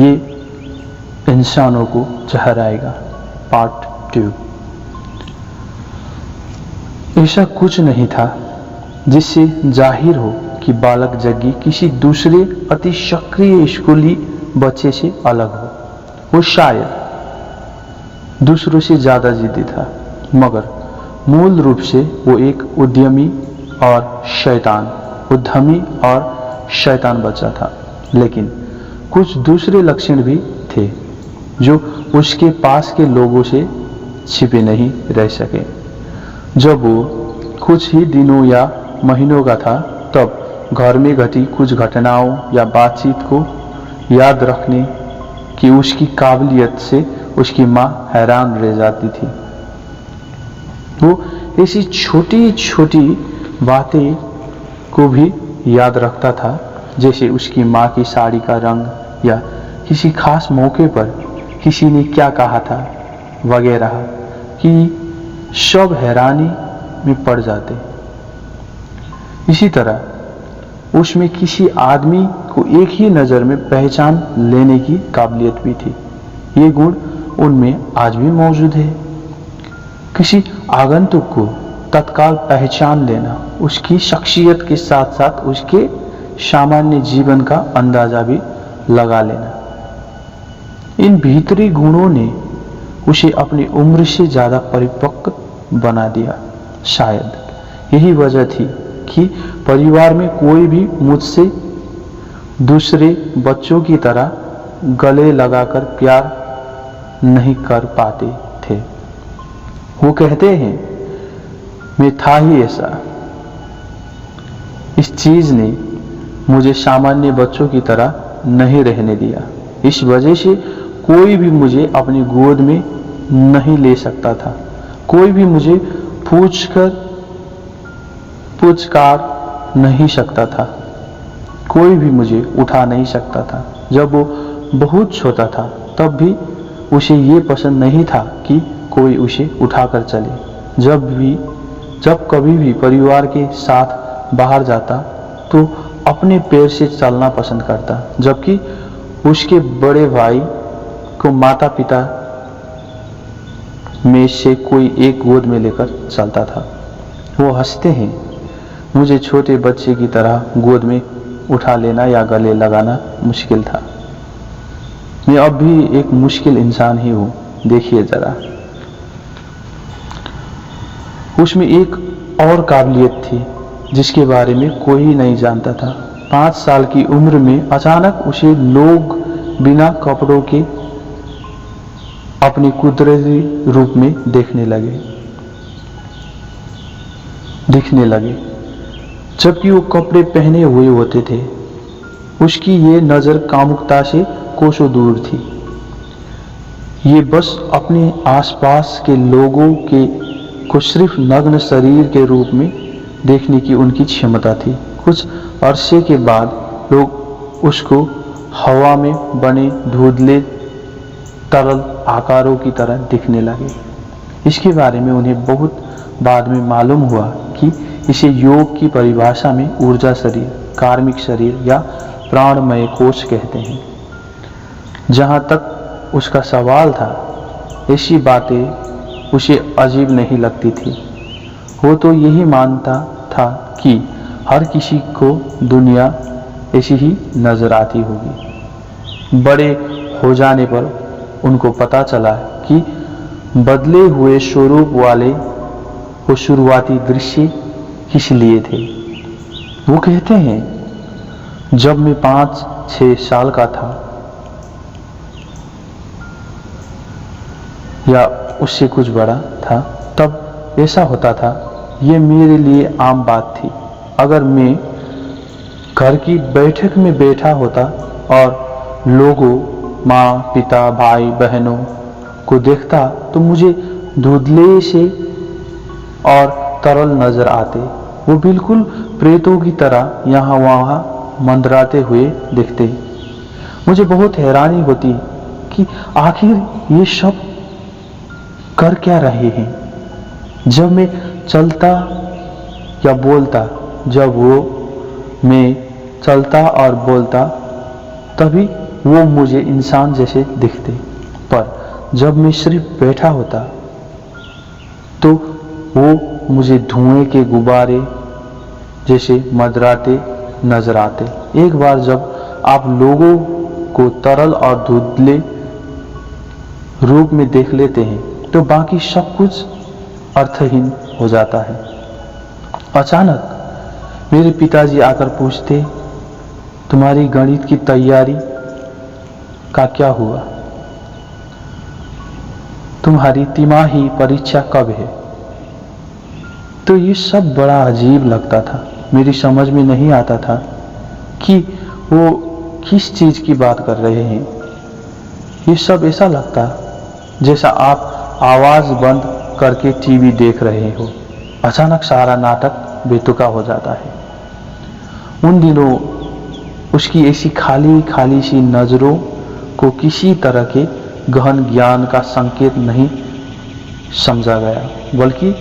ये इंसानों को ठहराएगा। पार्ट 2। ऐसा कुछ नहीं था जिससे जाहिर हो कि बालक जग्गी किसी दूसरे अति सक्रिय स्कूली बच्चे से अलग हो। वो शायद दूसरों से ज्यादा जिद्दी था, मगर मूल रूप से वो एक उद्यमी और शैतान बच्चा था। लेकिन कुछ दूसरे लक्षण भी थे जो उसके पास के लोगों से छिपे नहीं रह सके। जब वो कुछ ही दिनों या महीनों का था, तब घर में घटी कुछ घटनाओं या बातचीत को याद रखने की उसकी काबिलियत से उसकी माँ हैरान रह जाती थी। वो ऐसी छोटी छोटी बातें को भी याद रखता था, जैसे उसकी माँ की साड़ी का रंग या किसी खास मौके पर किसी ने क्या कहा था वगैरह, कि सब हैरानी में पड़ जाते। इसी तरह उसमें किसी आदमी को एक ही नज़र में पहचान लेने की काबिलियत भी थी। ये गुण उनमें आज भी मौजूद है। किसी आगंतुक को तत्काल पहचान लेना, उसकी शख्सियत के साथ साथ उसके सामान्य जीवन का अंदाजा भी लगा लेना। इन भीतरी गुणों ने उसे अपनी उम्र से ज्यादा परिपक्व बना दिया। शायद यही वजह थी कि परिवार में कोई भी मुझसे दूसरे बच्चों की तरह गले लगाकर प्यार नहीं कर पाते थे। वो कहते हैं, मैं था ही ऐसा। इस चीज ने मुझे सामान्य बच्चों की तरह नहीं रहने दिया। इस वजह से कोई भी मुझे अपनी गोद में नहीं ले सकता था। कोई भी मुझे पूछकार नहीं सकता था। कोई भी मुझे उठा नहीं सकता था। जब वो बहुत छोटा था, तब भी उसे ये पसंद नहीं था कि कोई उसे उठाकर चले। जब कभी भी परिवार के साथ बाहर जाता तो अपने पैर से चलना पसंद करता, जबकि उसके बड़े भाई को माता पिता में से कोई एक गोद में लेकर चलता था। वो हंसते हैं, मुझे छोटे बच्चे की तरह गोद में उठा लेना या गले लगाना मुश्किल था। मैं अब भी एक मुश्किल इंसान ही हूँ। देखिए जरा। उसमें एक और काबिलियत थी जिसके बारे में कोई नहीं जानता था। 5 साल की उम्र में अचानक उसे लोग बिना कपड़ों के अपने कुदरती रूप में दिखने लगे, जबकि वो कपड़े पहने हुए होते थे। उसकी ये नजर कामुकता से कोसों दूर थी। ये बस अपने आसपास के लोगों को सिर्फ नग्न शरीर के रूप में देखने की उनकी क्षमता थी। कुछ अरसे के बाद लोग उसको हवा में बने धुंधले तरल आकारों की तरह दिखने लगे। इसके बारे में उन्हें बहुत बाद में मालूम हुआ कि इसे योग की परिभाषा में ऊर्जा शरीर, कार्मिक शरीर या प्राणमय कोश कहते हैं। जहाँ तक उसका सवाल था, ऐसी बातें उसे अजीब नहीं लगती थी। वो तो यही मानता था कि हर किसी को दुनिया ऐसी ही नजर आती होगी। बड़े हो जाने पर उनको पता चला कि बदले हुए स्वरूप वाले वो शुरुआती दृश्य किस लिए थे। वो कहते हैं, जब मैं 5-6 साल का था या उससे कुछ बड़ा था, तब ऐसा होता था। ये मेरे लिए आम बात थी। अगर मैं घर की बैठक में बैठा होता और लोगों, माँ, पिता, भाई, बहनों को देखता तो मुझे धुंधले से और तरल नजर आते। वो बिल्कुल प्रेतों की तरह यहाँ वहाँ मंडराते हुए दिखते। मुझे बहुत हैरानी होती कि आखिर ये सब कर क्या रहे हैं। जब मैं चलता या बोलता, जब मैं चलता और बोलता, तभी वो मुझे इंसान जैसे दिखते, पर जब मैं सिर्फ बैठा होता तो वो मुझे धुएं के गुब्बारे जैसे मंडराते नजर आते। एक बार जब आप लोगों को तरल और धुंधले रूप में देख लेते हैं तो बाकी सब कुछ अर्थहीन हो जाता है। अचानक मेरे पिताजी आकर पूछते, तुम्हारी गणित की तैयारी का क्या हुआ? तुम्हारी तिमाही परीक्षा कब है? तो ये सब बड़ा अजीब लगता था। मेरी समझ में नहीं आता था कि वो किस चीज की बात कर रहे हैं। ये सब ऐसा लगता जैसा आप आवाज बंद करके टीवी देख रहे हो। अचानक सारा नाटक बेतुका हो जाता है। उन दिनों उसकी ऐसी खाली खाली सी नजरों को किसी तरह के गहन ज्ञान का संकेत नहीं समझा गया, बल्कि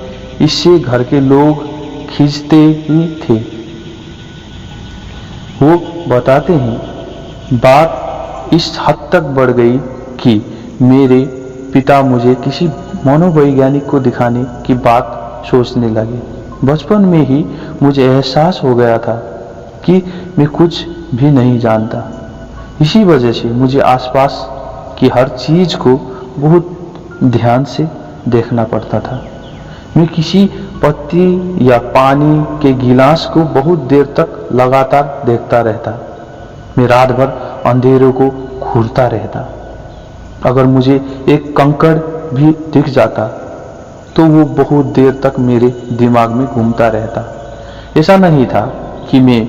इससे घर के लोग खींचते ही थे। वो बताते हैं बात इस हद तक बढ़ गई कि मेरे पिता मुझे किसी मनोवैज्ञानिक को दिखाने की बात सोचने लगे। बचपन में ही मुझे एहसास हो गया था कि मैं कुछ भी नहीं जानता। इसी वजह से मुझे आसपास की हर चीज को बहुत ध्यान से देखना पड़ता था। मैं किसी पत्ती या पानी के गिलास को बहुत देर तक लगातार देखता रहता। मैं रात भर अंधेरों को घूरता रहता। अगर मुझे एक कंकड़ भी दिख जाता तो वो बहुत देर तक मेरे दिमाग में घूमता रहता। ऐसा नहीं था कि मैं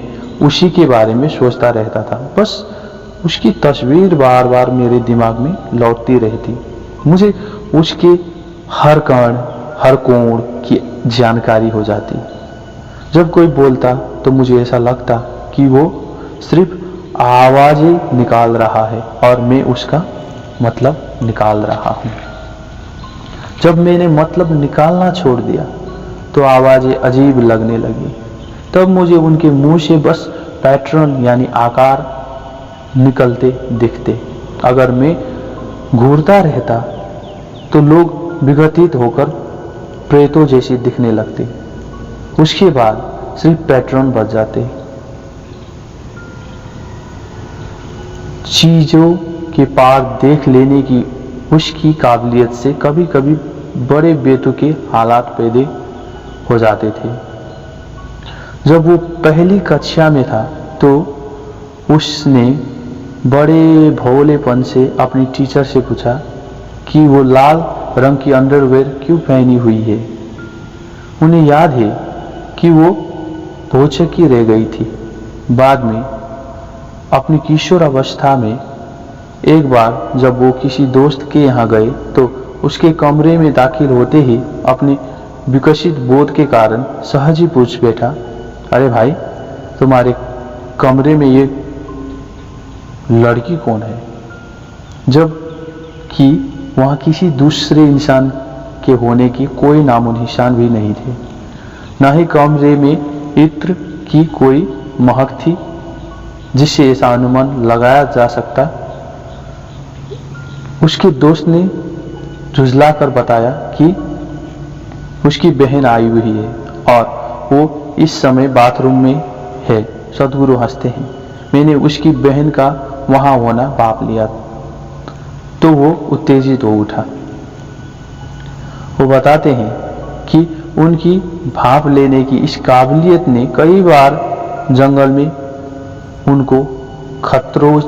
उसी के बारे में सोचता रहता था, बस उसकी तस्वीर बार बार मेरे दिमाग में लौटती रहती। मुझे उसके हर कण हर कोण की जानकारी हो जाती। जब कोई बोलता तो मुझे ऐसा लगता कि वो सिर्फ आवाजें निकाल रहा है और मैं उसका मतलब निकाल रहा हूं। जब मैंने मतलब निकालना छोड़ दिया तो आवाजें अजीब लगने लगी। तब मुझे उनके मुंह से बस पैटर्न यानी आकार निकलते दिखते। अगर मैं घूरता रहता तो लोग विघटित होकर प्रेतों जैसे दिखने लगते। उसके बाद सिर्फ पैटर्न बच जाते। चीजों के पार देख लेने की उसकी काबिलियत से कभी कभी बड़े बेतुके हालात पैदा हो जाते थे। जब वो पहली कक्षा में था तो उसने बड़े भोलेपन से अपनी टीचर से पूछा कि वो लाल रंग की अंडरवेयर क्यों पहनी हुई है। उन्हें याद है कि वो भौचक्की रह गई थी। बाद में अपनी किशोर अवस्था में एक बार जब वो किसी दोस्त के यहाँ गए तो उसके कमरे में दाखिल होते ही अपने विकसित बोध के कारण सहज ही पूछ बैठा, अरे भाई, तुम्हारे कमरे में ये लड़की कौन है? जब कि वहां किसी दूसरे इंसान के होने की कोई नामो निशान भी नहीं थे। न ही कमरे में इत्र की कोई महक थी जिससे ऐसा अनुमान लगाया जा सकता। उसके दोस्त ने झुंझलाकर बताया कि उसकी बहन आई हुई है और वो इस समय बाथरूम में है। सदगुरु हंसते हैं। मैंने उसकी बहन का वहां होना भाप लिया तो वो उत्तेजित हो उठा। वो बताते हैं कि उनकी भाप लेने की इस काबिलियत ने कई बार जंगल में उनको खतरों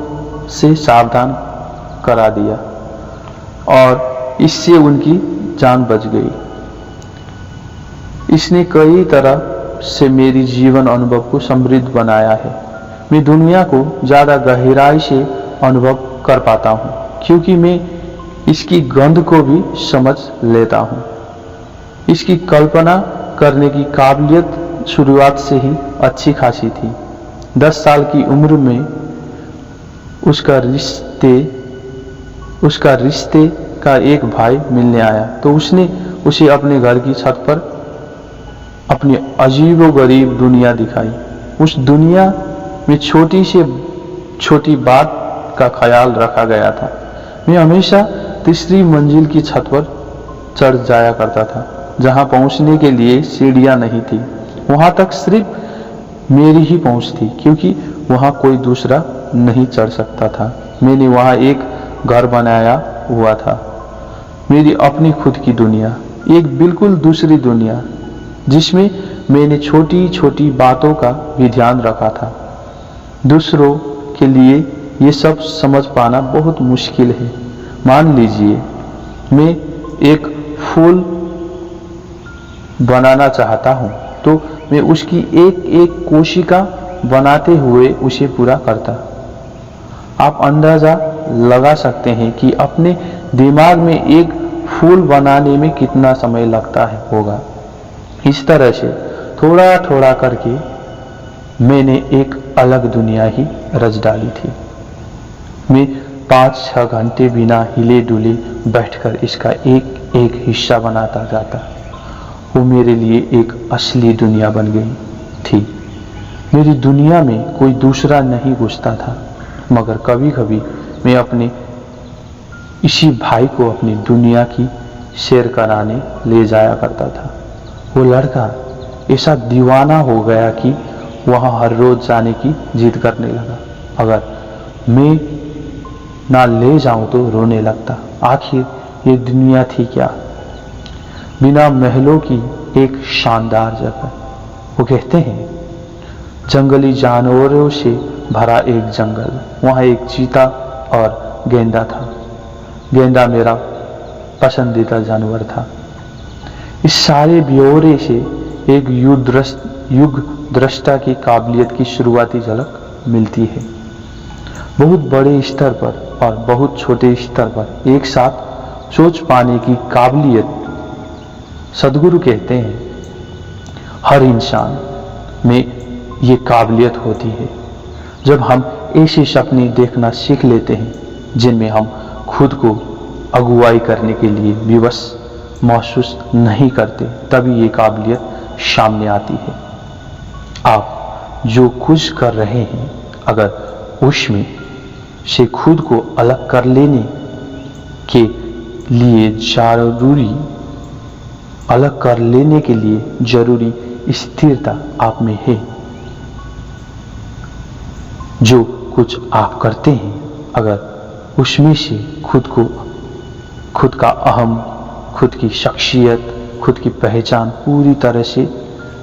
से सावधान करा दिया और इससे उनकी जान बच गई। इसने कई तरह से मेरी जीवन अनुभव को समृद्ध बनाया है। मैं दुनिया को ज्यादा गहराई से अनुभव कर पाता हूँ क्योंकि मैं इसकी गंध को भी समझ लेता हूँ। इसकी कल्पना करने की काबिलियत शुरुआत से ही अच्छी खासी थी। 10 साल की उम्र में उसका रिश्ते का एक भाई मिलने आया तो उसने उसे अपने घर की छत पर अपनी अजीबोगरीब दुनिया दिखाई। उस दुनिया में छोटी से छोटी बात का ख्याल रखा गया था। मैं हमेशा तीसरी मंजिल की छत पर चढ़ जाया करता था, जहां पहुंचने के लिए सीढ़ियां नहीं थी। वहां तक सिर्फ मेरी ही पहुंच थी, क्योंकि वहां कोई दूसरा नहीं चढ़ सकता था। मैंने वहां एक घर बनाया हुआ था, मेरी अपनी खुद की दुनिया, एक बिल्कुल दूसरी दुनिया, जिसमें मैंने छोटी छोटी बातों का भी ध्यान रखा था। दूसरों के लिए ये सब समझ पाना बहुत मुश्किल है। मान लीजिए मैं एक फूल बनाना चाहता हूं, तो मैं उसकी एक एक कोशिका बनाते हुए उसे पूरा करता। आप अंदाजा लगा सकते हैं कि अपने दिमाग में एक फूल बनाने में कितना समय लगता होगा। इस तरह से थोड़ा थोड़ा करके मैंने एक अलग दुनिया ही रच डाली थी। मैं 5-6 घंटे बिना हिले डुले बैठकर इसका एक एक हिस्सा बनाता जाता। वो मेरे लिए एक असली दुनिया बन गई थी। मेरी दुनिया में कोई दूसरा नहीं घुसता था, मगर कभी कभी मैं अपने इसी भाई को अपनी दुनिया की सैर कराने ले जाया करता था। वो लड़का ऐसा दीवाना हो गया कि वहां हर रोज जाने की जिद करने लगा। अगर मैं ना ले जाऊं तो रोने लगता। आखिर ये दुनिया थी क्या? बिना महलों की एक शानदार जगह। वो कहते हैं जंगली जानवरों से भरा एक जंगल। वहां एक चीता और गेंडा था। गेंडा मेरा पसंदीदा जानवर था। इस सारे ब्यौरे से एक युग दृष्टा की काबिलियत की शुरुआती झलक मिलती है। बहुत बड़े स्तर पर और बहुत छोटे स्तर पर एक साथ सोच पाने की काबिलियत। सदगुरु कहते हैं हर इंसान में ये काबिलियत होती है। जब हम ऐसे सपने देखना सीख लेते हैं जिनमें हम खुद को अगुवाई करने के लिए विवश महसूस नहीं करते, तभी ये काबिलियत सामने आती है। आप जो कुछ कर रहे हैं, अगर उसमें से खुद को अलग कर लेने के लिए जरूरी स्थिरता आप में है। जो कुछ आप करते हैं, अगर उसमें से खुद का अहम, खुद की शख्सियत, खुद की पहचान पूरी तरह से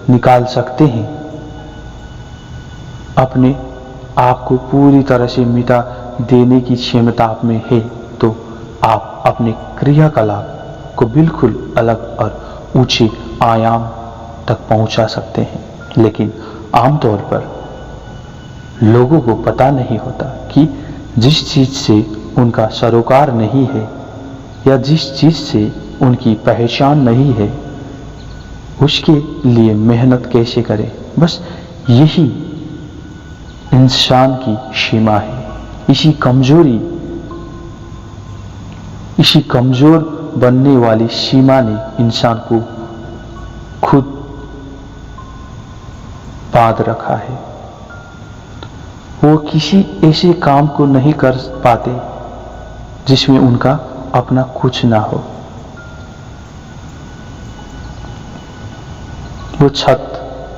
निकाल सकते हैं, अपने आप को पूरी तरह से मिटा देने की क्षमता आप में है, तो आप अपने क्रियाकलाप को बिल्कुल अलग और ऊंचे आयाम तक पहुंचा सकते हैं। लेकिन आमतौर पर लोगों को पता नहीं होता कि जिस चीज से उनका सरोकार नहीं है या जिस चीज से उनकी पहचान नहीं है, उसके लिए मेहनत कैसे करें। बस यही इंसान की सीमा है। इसी कमजोर बनने वाली सीमा ने इंसान को खुद बांध रखा है। वो किसी ऐसे काम को नहीं कर पाते जिसमें उनका अपना कुछ ना हो। वो छत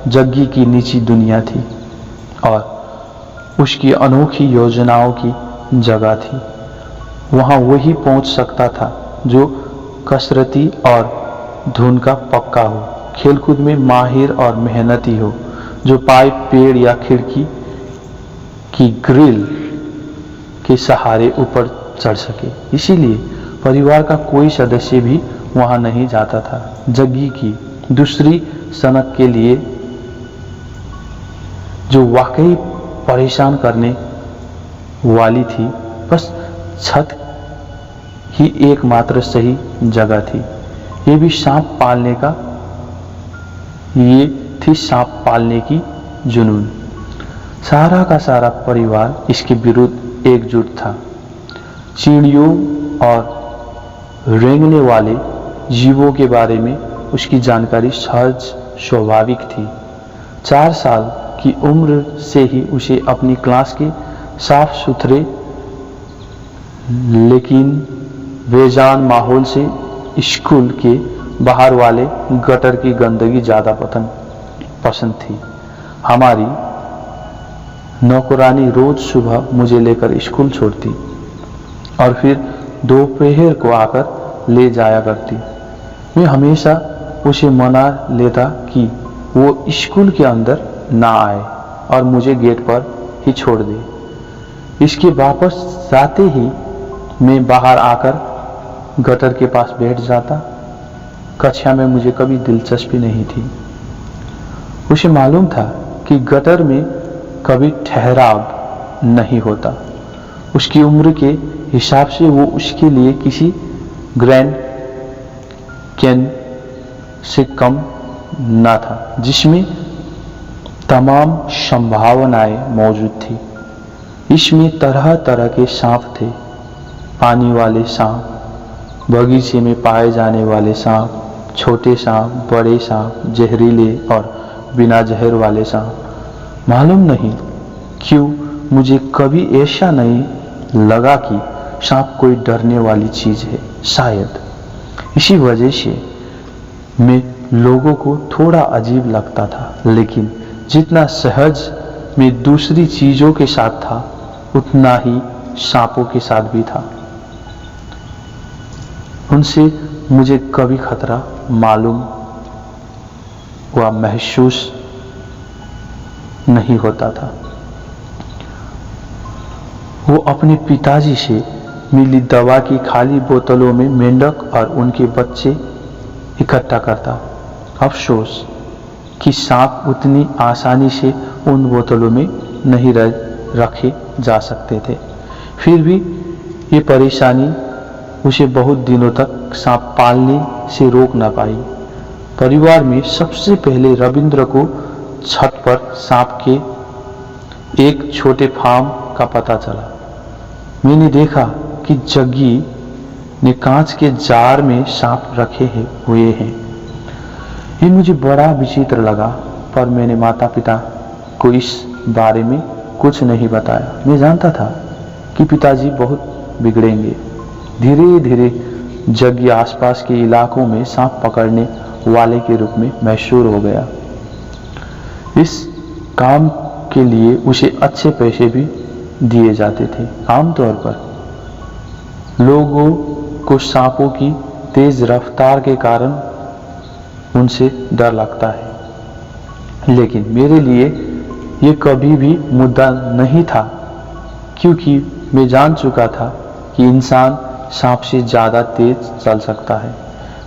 जग्गी की निजी दुनिया थी और उसकी अनोखी योजनाओं की जगह थी। वहां वही पहुंच सकता था जो कसरती और धुन का पक्का हो, खेलकूद में माहिर और मेहनती हो, जो पाइप, पेड़ या खिड़की की ग्रिल के सहारे ऊपर चढ़ सके। इसीलिए परिवार का कोई सदस्य भी वहां नहीं जाता था। जग्गी की दूसरी सनक के लिए, जो वाकई परेशान करने वाली थी, बस छत ही एकमात्र सही जगह थी। ये भी सांप पालने की जुनून। सारा का सारा परिवार इसके विरुद्ध एकजुट था। चिड़ियों और रेंगने वाले जीवों के बारे में उसकी जानकारी सहज स्वाभाविक थी। 4 साल की उम्र से ही उसे अपनी क्लास के साफ सुथरे लेकिन बेजान माहौल से स्कूल के बाहर वाले गटर की गंदगी ज़्यादा पसंद थी। हमारी नौकरानी रोज सुबह मुझे लेकर स्कूल छोड़ती और फिर दोपहर को आकर ले जाया करती। मैं हमेशा उसे मना लेता कि वो स्कूल के अंदर ना आए और मुझे गेट पर ही छोड़ दे। इसके वापस जाते ही मैं बाहर आकर गटर के पास बैठ जाता। कक्षा में मुझे कभी दिलचस्पी नहीं थी। उसे मालूम था कि गटर में कभी ठहराव नहीं होता। उसकी उम्र के हिसाब से वो उसके लिए किसी ग्रैंड कैन से कम ना था, जिसमें तमाम संभावनाएं मौजूद थी। इसमें तरह तरह के सांप थे, पानी वाले सांप, बगीचे में पाए जाने वाले सांप, छोटे सांप, बड़े सांप, जहरीले और बिना जहर वाले सांप। मालूम नहीं क्यों मुझे कभी ऐसा नहीं लगा कि सांप कोई डरने वाली चीज है। शायद इसी वजह से मैं लोगों को थोड़ा अजीब लगता था, लेकिन जितना सहज मैं दूसरी चीजों के साथ था उतना ही सांपों के साथ भी था। उनसे मुझे कभी खतरा मालूम व महसूस नहीं होता था। वो अपने पिताजी से मिली दवा की खाली बोतलों में मेंढक और उनके बच्चे इकट्ठा करता। अफसोस कि सांप उतनी आसानी से उन बोतलों में नहीं रखे जा सकते थे। फिर भी ये परेशानी उसे बहुत दिनों तक सांप पालने से रोक ना पाई। परिवार में सबसे पहले रविंद्र को छत पर सांप के एक छोटे फार्म का पता चला। मैंने देखा कि जग्गी ने कांच के जार में सांप रखे हुए हैं। ये मुझे बड़ा विचित्र लगा, पर मैंने माता पिता को इस बारे में कुछ नहीं बताया। मैं जानता था कि पिताजी बहुत बिगड़ेंगे। धीरे धीरे जग्गी आसपास के इलाकों में सांप पकड़ने वाले के रूप में मशहूर हो गया। इस काम के लिए उसे अच्छे पैसे भी दिए जाते थे। आमतौर पर लोगों को सांपों की तेज रफ्तार के कारण उनसे डर लगता है, लेकिन मेरे लिए ये कभी भी मुद्दा नहीं था, क्योंकि मैं जान चुका था कि इंसान सांप से ज्यादा तेज चल सकता है।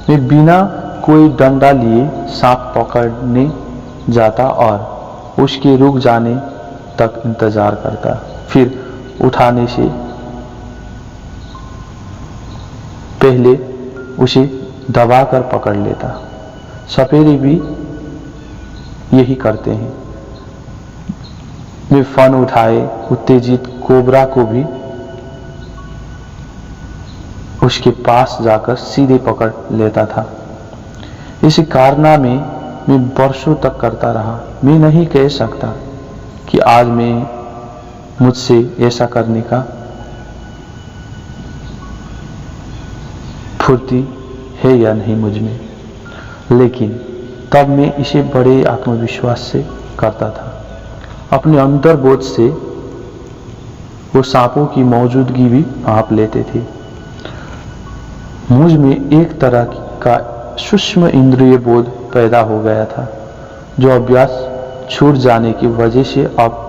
मैं बिना कोई डंडा लिए सांप पकड़ने जाता और उसके रुक जाने तक इंतजार करता, फिर उठाने से पहले उसे दबाकर पकड़ लेता। सपेरे भी यही करते हैं। मैं फन उठाए उत्तेजित कोबरा को भी उसके पास जाकर सीधे पकड़ लेता था। इस कारनामे मैं वर्षों तक करता रहा। मैं नहीं कह सकता कि आज मुझसे ऐसा करने का फुर्ती है या नहीं मुझ में, लेकिन तब मैं इसे बड़े आत्मविश्वास से करता था। अपने अंतर्बोध से वो सांपों की मौजूदगी भी भांप लेते थे। मुझ में एक तरह का सूक्ष्म इंद्रिय बोध पैदा हो गया था, जो अभ्यास छूट जाने की वजह से अब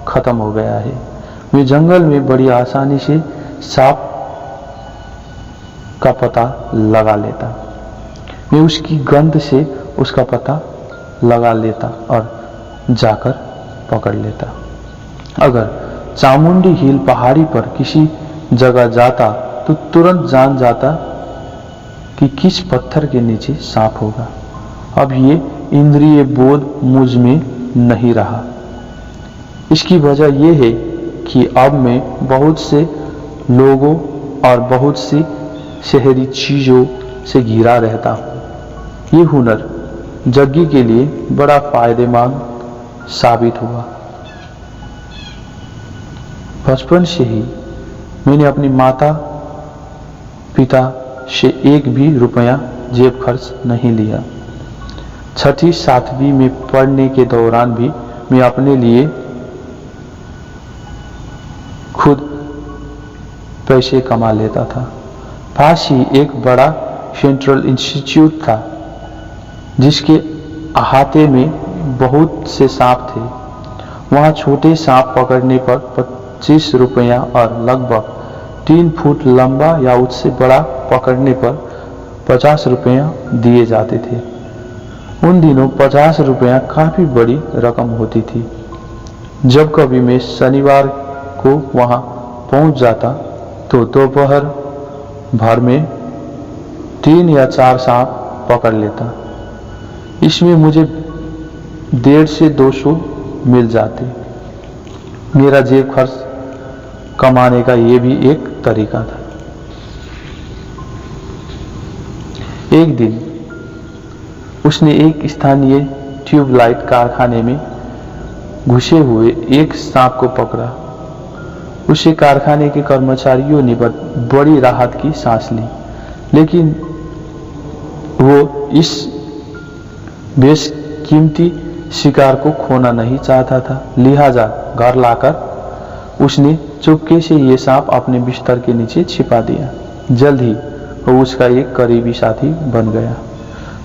खत्म हो गया है। मैं जंगल में बड़ी आसानी से सांप का पता लगा लेता। मैं उसकी गंध से उसका पता लगा लेता और जाकर पकड़ लेता। अगर चामुंडी हिल पहाड़ी पर किसी जगह जाता तो तुरंत जान जाता कि किस पत्थर के नीचे सांप होगा। अब ये इंद्रिय बोध मुझ में नहीं रहा। इसकी वजह यह है कि अब मैं बहुत से लोगों और बहुत सी शहरी चीजों से घिरा रहता हूँ। ये हुनर जग्गी के लिए बड़ा फायदेमंद साबित हुआ। बचपन से ही मैंने अपनी माता पिता से एक भी रुपया जेब खर्च नहीं लिया। छठी सातवीं में पढ़ने के दौरान भी मैं अपने लिए खुद पैसे कमा लेता था। पास ही एक बड़ा सेंट्रल इंस्टीट्यूट था जिसके अहाते में बहुत से सांप थे। वहां छोटे सांप पकड़ने पर 25 रुपया और लगभग 3 फुट लंबा या उससे बड़ा पकड़ने पर 50 रुपया दिए जाते थे। उन दिनों 50 रुपया काफी बड़ी रकम होती थी। जब कभी मैं शनिवार को वहां पहुंच जाता तो दोपहर भर में 3 या 4 सांप पकड़ लेता। इसमें मुझे 150 से 200 मिल जाते। मेरा जेब खर्च कमाने का ये भी एक तरीका था। एक दिन उसने एक स्थानीय ट्यूबलाइट कारखाने में घुसे हुए एक सांप को पकड़ा। उसे कारखाने के कर्मचारियों ने बड़ी राहत की सांस ली, लेकिन वो इस बेशकीमती शिकार को खोना नहीं चाहता था। लिहाजा घर लाकर उसने चुपके से ये सांप अपने बिस्तर के नीचे छिपा दिया। जल्द ही वो उसका एक करीबी साथी बन गया।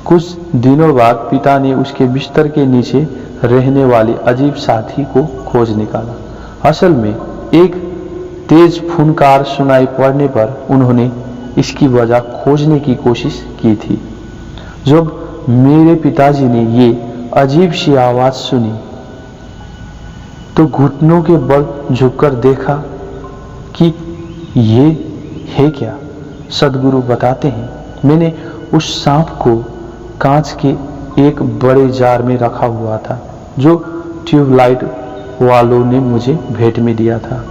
कुछ दिनों बाद पिता ने उसके बिस्तर के नीचे रहने वाले अजीब साथी को खोज निकाला। असल में एक तेज फुनकार सुनाई पड़ने पर उन्होंने इसकी वजह खोजने की कोशिश की थी। जब मेरे पिताजी ने ये अजीब सी आवाज सुनी तो घुटनों के बल झुककर देखा कि ये है क्या। सदगुरु बताते हैं, मैंने उस सांप को कांच के एक बड़े जार में रखा हुआ था जो ट्यूबलाइट वालों ने मुझे भेंट में दिया था।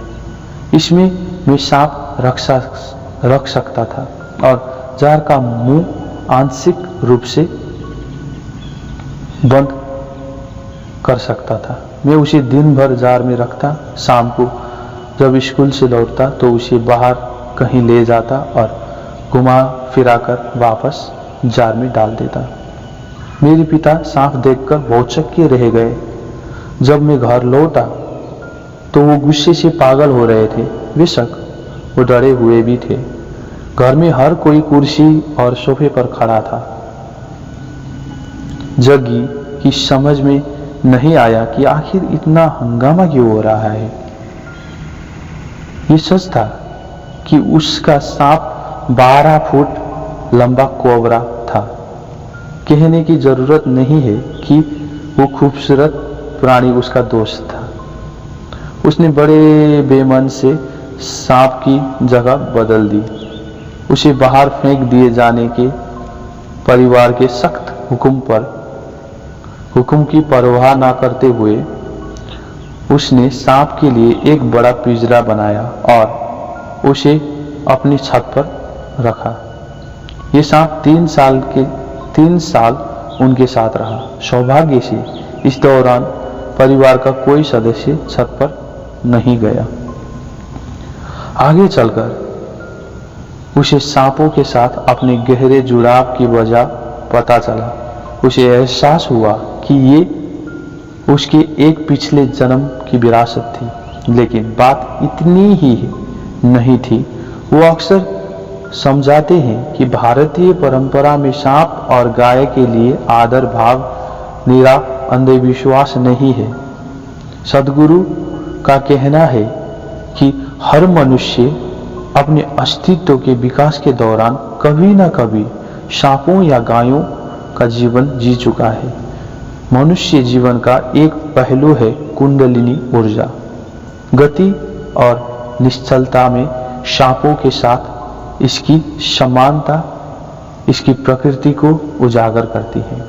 इसमें मैं सांप रख सकता था और जार का मुंह आंशिक रूप से बंद कर सकता था। मैं उसे दिन भर जार में रखता। शाम को जब स्कूल से लौटता तो उसे बाहर कहीं ले जाता और घुमा फिराकर वापस जार में डाल देता। मेरे पिता सांप देखकर भौचक्के रह गए। जब मैं घर लौटा तो वो गुस्से से पागल हो रहे थे। बेशक वो डरे हुए भी थे। घर में हर कोई कुर्सी और सोफे पर खड़ा था। जग्गी की समझ में नहीं आया कि आखिर इतना हंगामा क्यों हो रहा है। ये सच था कि उसका सांप 12 फुट लंबा कोबरा था। कहने की जरूरत नहीं है कि वो खूबसूरत प्राणी उसका दोस्त था। उसने बड़े बेमन से सांप की जगह बदल दी। उसे बाहर फेंक दिए जाने के परिवार के सख्त हुक्म की परवाह न करते हुए उसने सांप के लिए एक बड़ा पिंजरा बनाया और उसे अपनी छत पर रखा। ये सांप 3 साल उनके साथ रहा। सौभाग्य से इस दौरान परिवार का कोई सदस्य छत पर नहीं गया। आगे चलकर उसे सांपों के साथ अपने गहरे जुड़ाव की वजह पता चला। उसे एहसास हुआ कि ये उसके एक पिछले जन्म की विरासत थी। लेकिन बात इतनी ही नहीं थी। वो अक्सर समझाते हैं कि भारतीय परंपरा में सांप और गाय के लिए आदर भाव निरा अंधविश्वास नहीं है। सदगुरु का कहना है कि हर मनुष्य अपने अस्तित्व के विकास के दौरान कभी न कभी सांपों या गायों का जीवन जी चुका है। मनुष्य जीवन का एक पहलू है कुंडलिनी ऊर्जा। गति और निश्चलता में सांपों के साथ इसकी समानता इसकी प्रकृति को उजागर करती है।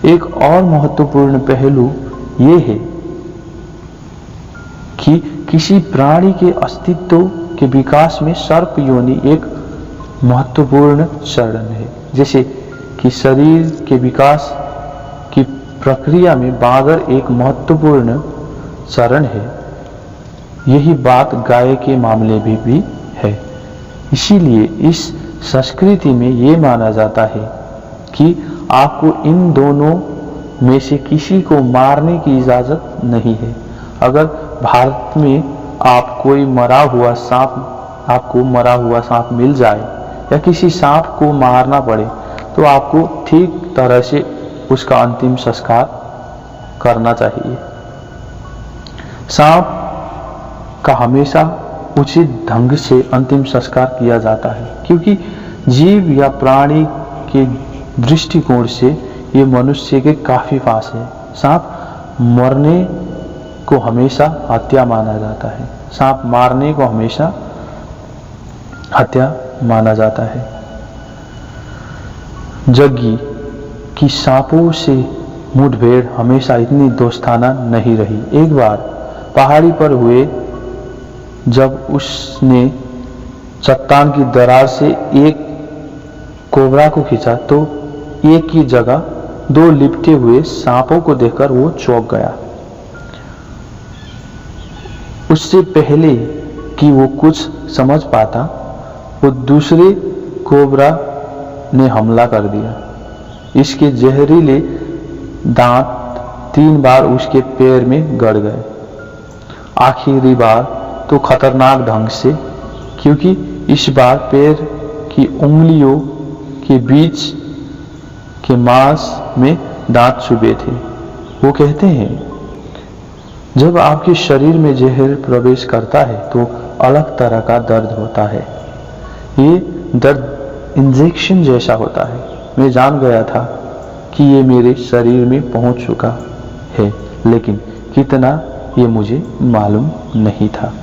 एक और महत्वपूर्ण पहलू ये है कि किसी प्राणी के अस्तित्व के विकास में सर्प योनि एक महत्वपूर्ण चरण है। जैसे कि शरीर के विकास की प्रक्रिया में बागर एक महत्वपूर्ण चरण है। यही बात गाय के मामले में भी है। इसीलिए इस संस्कृति में ये माना जाता है कि आपको इन दोनों में से किसी को मारने की इजाजत नहीं है। अगर भारत में आपको मरा हुआ सांप मिल जाए या किसी सांप को मारना पड़े तो आपको ठीक तरह से उसका अंतिम संस्कार करना चाहिए। सांप का हमेशा उचित ढंग से अंतिम संस्कार किया जाता है, क्योंकि जीव या प्राणी के दृष्टिकोण से ये मनुष्य के काफी पास है। सांप मरने को हमेशा हत्या माना जाता है, सांप मारने को हमेशा हत्या माना जाता है। जग्गी की सांपों से मुठभेड़ हमेशा इतनी दोस्ताना नहीं रही। एक बार पहाड़ी पर हुए जब उसने चट्टान की दरार से एक कोबरा को खींचा तो एक की जगह दो लिपटे हुए सांपों को देखकर वो चौंक गया। उससे पहले कि वो कुछ समझ पाता, वो दूसरे कोबरा ने हमला कर दिया। इसके जहरीले दांत 3 बार उसके पैर में गड़ गए। आखिरी बार तो खतरनाक ढंग से, क्योंकि इस बार पैर की उंगलियों के बीच के मांस में दांत चुभे थे। वो कहते हैं जब आपके शरीर में जहर प्रवेश करता है तो अलग तरह का दर्द होता है। ये दर्द इंजेक्शन जैसा होता है। मैं जान गया था कि ये मेरे शरीर में पहुंच चुका है, लेकिन कितना ये मुझे मालूम नहीं था।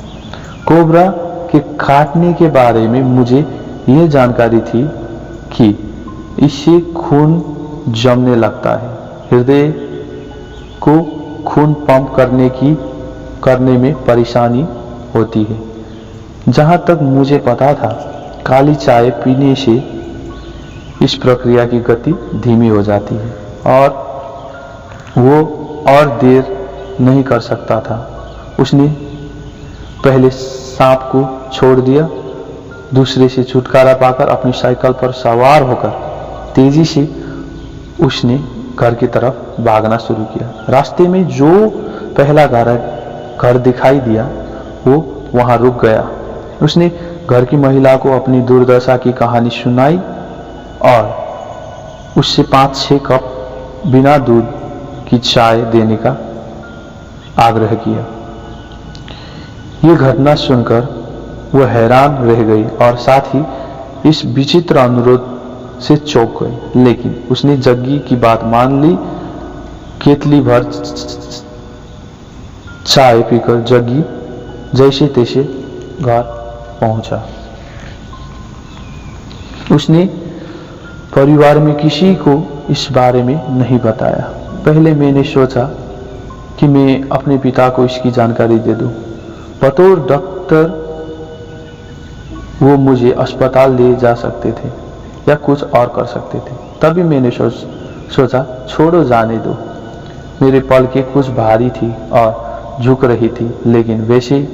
कोबरा के काटने के बारे में मुझे ये जानकारी थी कि इससे खून जमने लगता है, हृदय को खून पंप करने में परेशानी होती है। जहां तक मुझे पता था, काली चाय पीने से इस प्रक्रिया की गति धीमी हो जाती है और वो और देर नहीं कर सकता था। उसने पहले सांप को छोड़ दिया, दूसरे से छुटकारा पाकर अपनी साइकिल पर सवार होकर तेजी से उसने घर की तरफ भागना शुरू किया। रास्ते में जो पहला घर दिखाई दिया वो वहां रुक गया। उसने घर की महिला को अपनी दुर्दशा की कहानी सुनाई और उससे 5-6 कप बिना दूध की चाय देने का आग्रह किया। ये घटना सुनकर वह हैरान रह गई और साथ ही इस विचित्र अनुरोध से चौंक गई, लेकिन उसने जग्गी की बात मान ली। केतली भर चाय पीकर जग्गी जैसे तैसे घर पहुंचा। उसने परिवार में किसी को इस बारे में नहीं बताया। पहले मैंने सोचा कि मैं अपने पिता को इसकी जानकारी दे दूं। बतौर डॉक्टर वो मुझे अस्पताल ले जा सकते थे या कुछ और कर सकते थे। तभी मैंने सोचा छोड़ो, जाने दो। मेरे पलकें कुछ भारी थी और झुक रही थी, लेकिन वैसे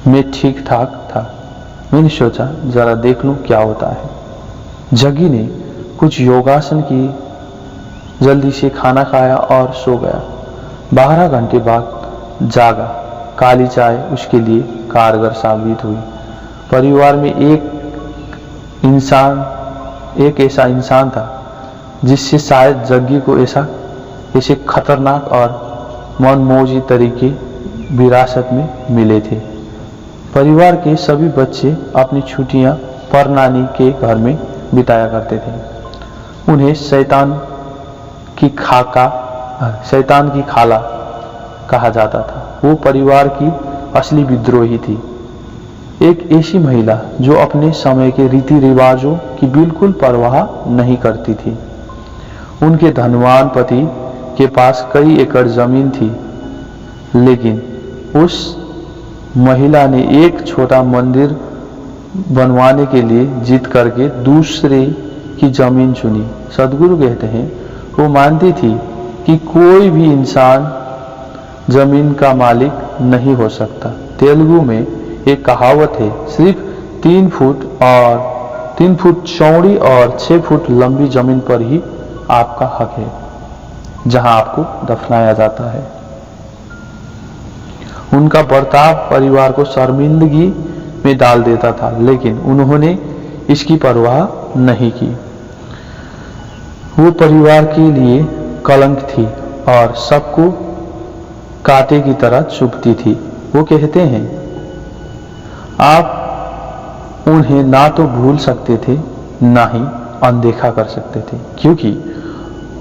मैं ठीक ठाक था। मैंने सोचा जरा देख लूं क्या होता है। जग्गी ने कुछ योगासन की, जल्दी से खाना खाया और सो गया। 12 घंटे बाद जागा। काली चाय उसके लिए कारगर साबित हुई। परिवार में एक ऐसा इंसान था जिससे शायद जग्गी को ऐसे खतरनाक और मनमौजी तरीके विरासत में मिले थे। परिवार के सभी बच्चे अपनी छुट्टियां परनानी के घर में बिताया करते थे। उन्हें शैतान की खाला कहा जाता था। वो परिवार की असली विद्रोही थी, एक ऐसी महिला जो अपने समय के रीति रिवाजों की बिल्कुल परवाह नहीं करती थी। उनके धनवान पति के पास कई एकड़ जमीन थी, लेकिन उस महिला ने एक छोटा मंदिर बनवाने के लिए जिद करके दूसरे की जमीन चुनी। सदगुरु कहते हैं वो मानती थी कि कोई भी इंसान जमीन का मालिक नहीं हो सकता। तेलुगु में एक कहावत है, सिर्फ 3 फुट चौड़ी और 6 फुट लंबी जमीन पर ही आपका हक है, जहां आपको दफनाया जाता है। उनका बर्ताव परिवार को शर्मिंदगी में डाल देता था, लेकिन उन्होंने इसकी परवाह नहीं की। वो परिवार के लिए कलंक थी और सबको कांटे की तरह चुभती थी। वो कहते हैं, आप उन्हें ना तो भूल सकते थे, ना ही अनदेखा कर सकते थे, क्योंकि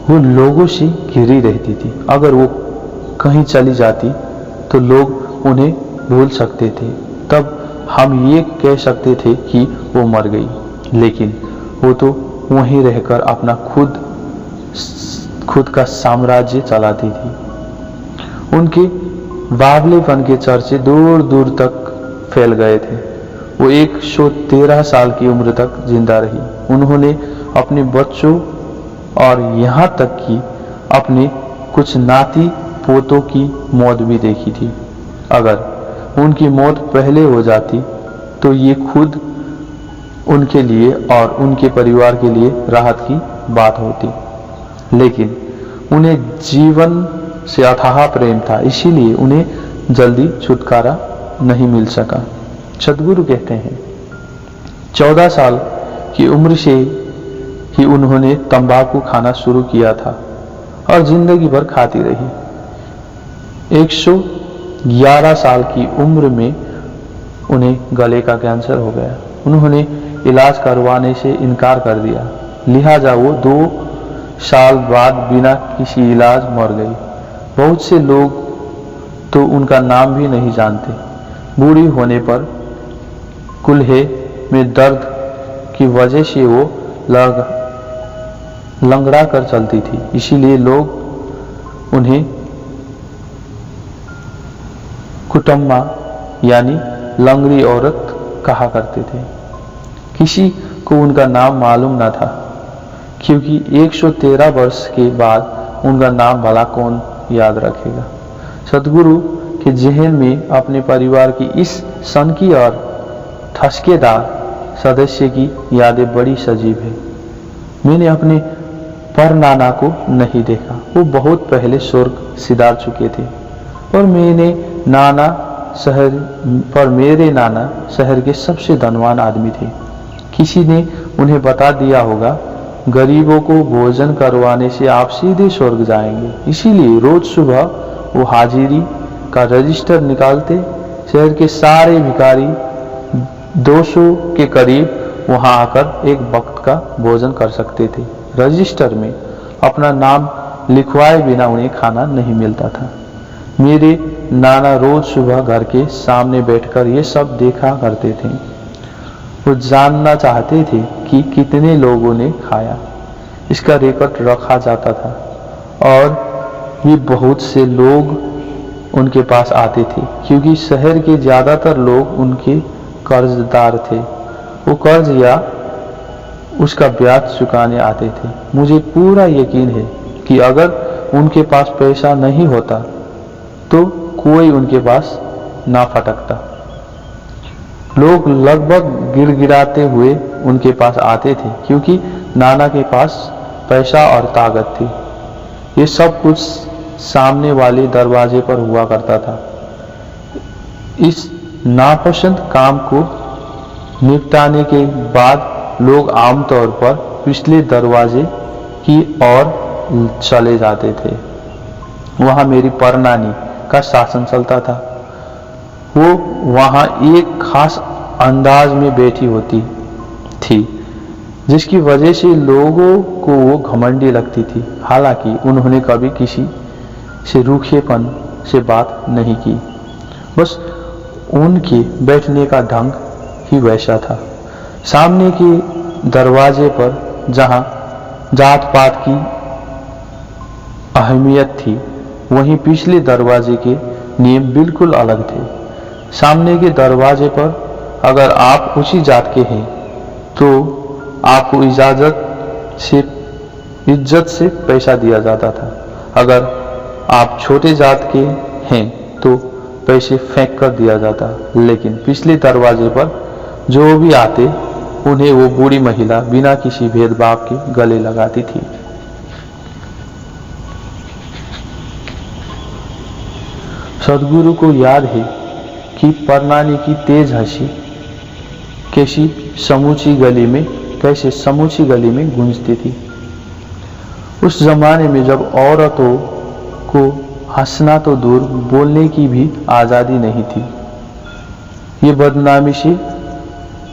वो लोगों से घिरी रहती थी। अगर वो कहीं चली जाती तो लोग उन्हें भूल सकते थे, तब हम ये कह सकते थे कि वो मर गई, लेकिन वो तो वहीं रहकर अपना खुद का साम्राज्य चलाती थी। उनके बावलेपन के चर्चे दूर दूर तक फैल गए थे। वो 113 साल की उम्र तक जिंदा रही। उन्होंने अपने बच्चों और यहाँ तक कि अपने कुछ नाती पोतों की मौत भी देखी थी। अगर उनकी मौत पहले हो जाती तो ये खुद उनके लिए और उनके परिवार के लिए राहत की बात होती, लेकिन उन्हें जीवन से अथाह प्रेम था, इसीलिए उन्हें जल्दी छुटकारा नहीं मिल सका। सद्गुरु कहते हैं, 14 साल की उम्र से ही उन्होंने तंबाकू खाना शुरू किया था और जिंदगी भर खाती रही। 111 साल की उम्र में उन्हें गले का कैंसर हो गया। उन्होंने इलाज करवाने से इनकार कर दिया, लिहाजा वो 2 साल बाद बिना किसी इलाज मर गई। बहुत से लोग तो उनका नाम भी नहीं जानते। बूढ़ी होने पर कुल्हे में दर्द की वजह से वो लंगड़ा कर चलती थी, इसीलिए लोग उन्हें कुटम्मा यानी लंगड़ी औरत कहा करते थे। किसी को उनका नाम मालूम न था, क्योंकि 113 वर्ष के बाद उनका नाम भला कौन याद रखेगा। सद्गुरु के जहन में अपने परिवार की इस सनकी और ठसकेदार सदस्य की यादें बड़ी सजीव है। मैंने अपने परनाना को नहीं देखा, वो बहुत पहले स्वर्ग सिधार चुके थे, और मेरे नाना शहर के सबसे धनवान आदमी थे। किसी ने उन्हें बता दिया होगा, गरीबों को भोजन करवाने से आप सीधे स्वर्ग जाएंगे। इसीलिए रोज सुबह वो हाजिरी का रजिस्टर निकालते। शहर के सारे भिखारी 200 के करीब वहां आकर एक वक्त का भोजन कर सकते थे। रजिस्टर में अपना नाम लिखवाए बिना उन्हें खाना नहीं मिलता था। मेरे नाना रोज सुबह घर के सामने बैठकर ये सब देखा करते थे। वो जानना चाहते थे कि कितने लोगों ने खाया। इसका रिकॉर्ड रखा जाता था और भी बहुत से लोग उनके पास आते थे, क्योंकि शहर के ज्यादातर लोग उनके कर्जदार थे। वो कर्ज या उसका ब्याज चुकाने आते थे। मुझे पूरा यकीन है कि अगर उनके पास पैसा नहीं होता तो कोई उनके पास ना फटकता। लोग लगभग गिड़गिड़ाते हुए उनके पास आते थे, क्योंकि नाना के पास पैसा और ताकत थी। ये सब कुछ सामने वाले दरवाजे पर हुआ करता था। इस नापसंद काम को निपटाने के बाद लोग आमतौर पर पिछले दरवाजे की ओर चले जाते थे। वहां मेरी परनानी का शासन चलता था। वो वहां एक खास अंदाज में बैठी होती थी, जिसकी वजह से लोगों को वो घमंडी लगती थी। हालांकि उन्होंने कभी किसी से रूखेपन से बात नहीं की, बस उनके बैठने का ढंग ही वैसा था। सामने के दरवाजे पर जहां जात पात की अहमियत थी, वहीं पिछले दरवाजे के नियम बिल्कुल अलग थे। सामने के दरवाजे पर अगर आप ऊंची जात के हैं तो आपको इज्जत से पैसा दिया जाता था। अगर आप छोटे जात के हैं तो पैसे फेंक कर दिया जाता, लेकिन पिछले दरवाजे पर जो भी आते उन्हें वो बूढ़ी महिला बिना किसी भेदभाव के गले लगाती थी। सदगुरु को याद है कि परनानी की तेज हंसी कैसे समूची गली में गूंजती थी। उस जमाने में जब औरतों को हंसना तो दूर, बोलने की भी आजादी नहीं थी, ये बदनामी से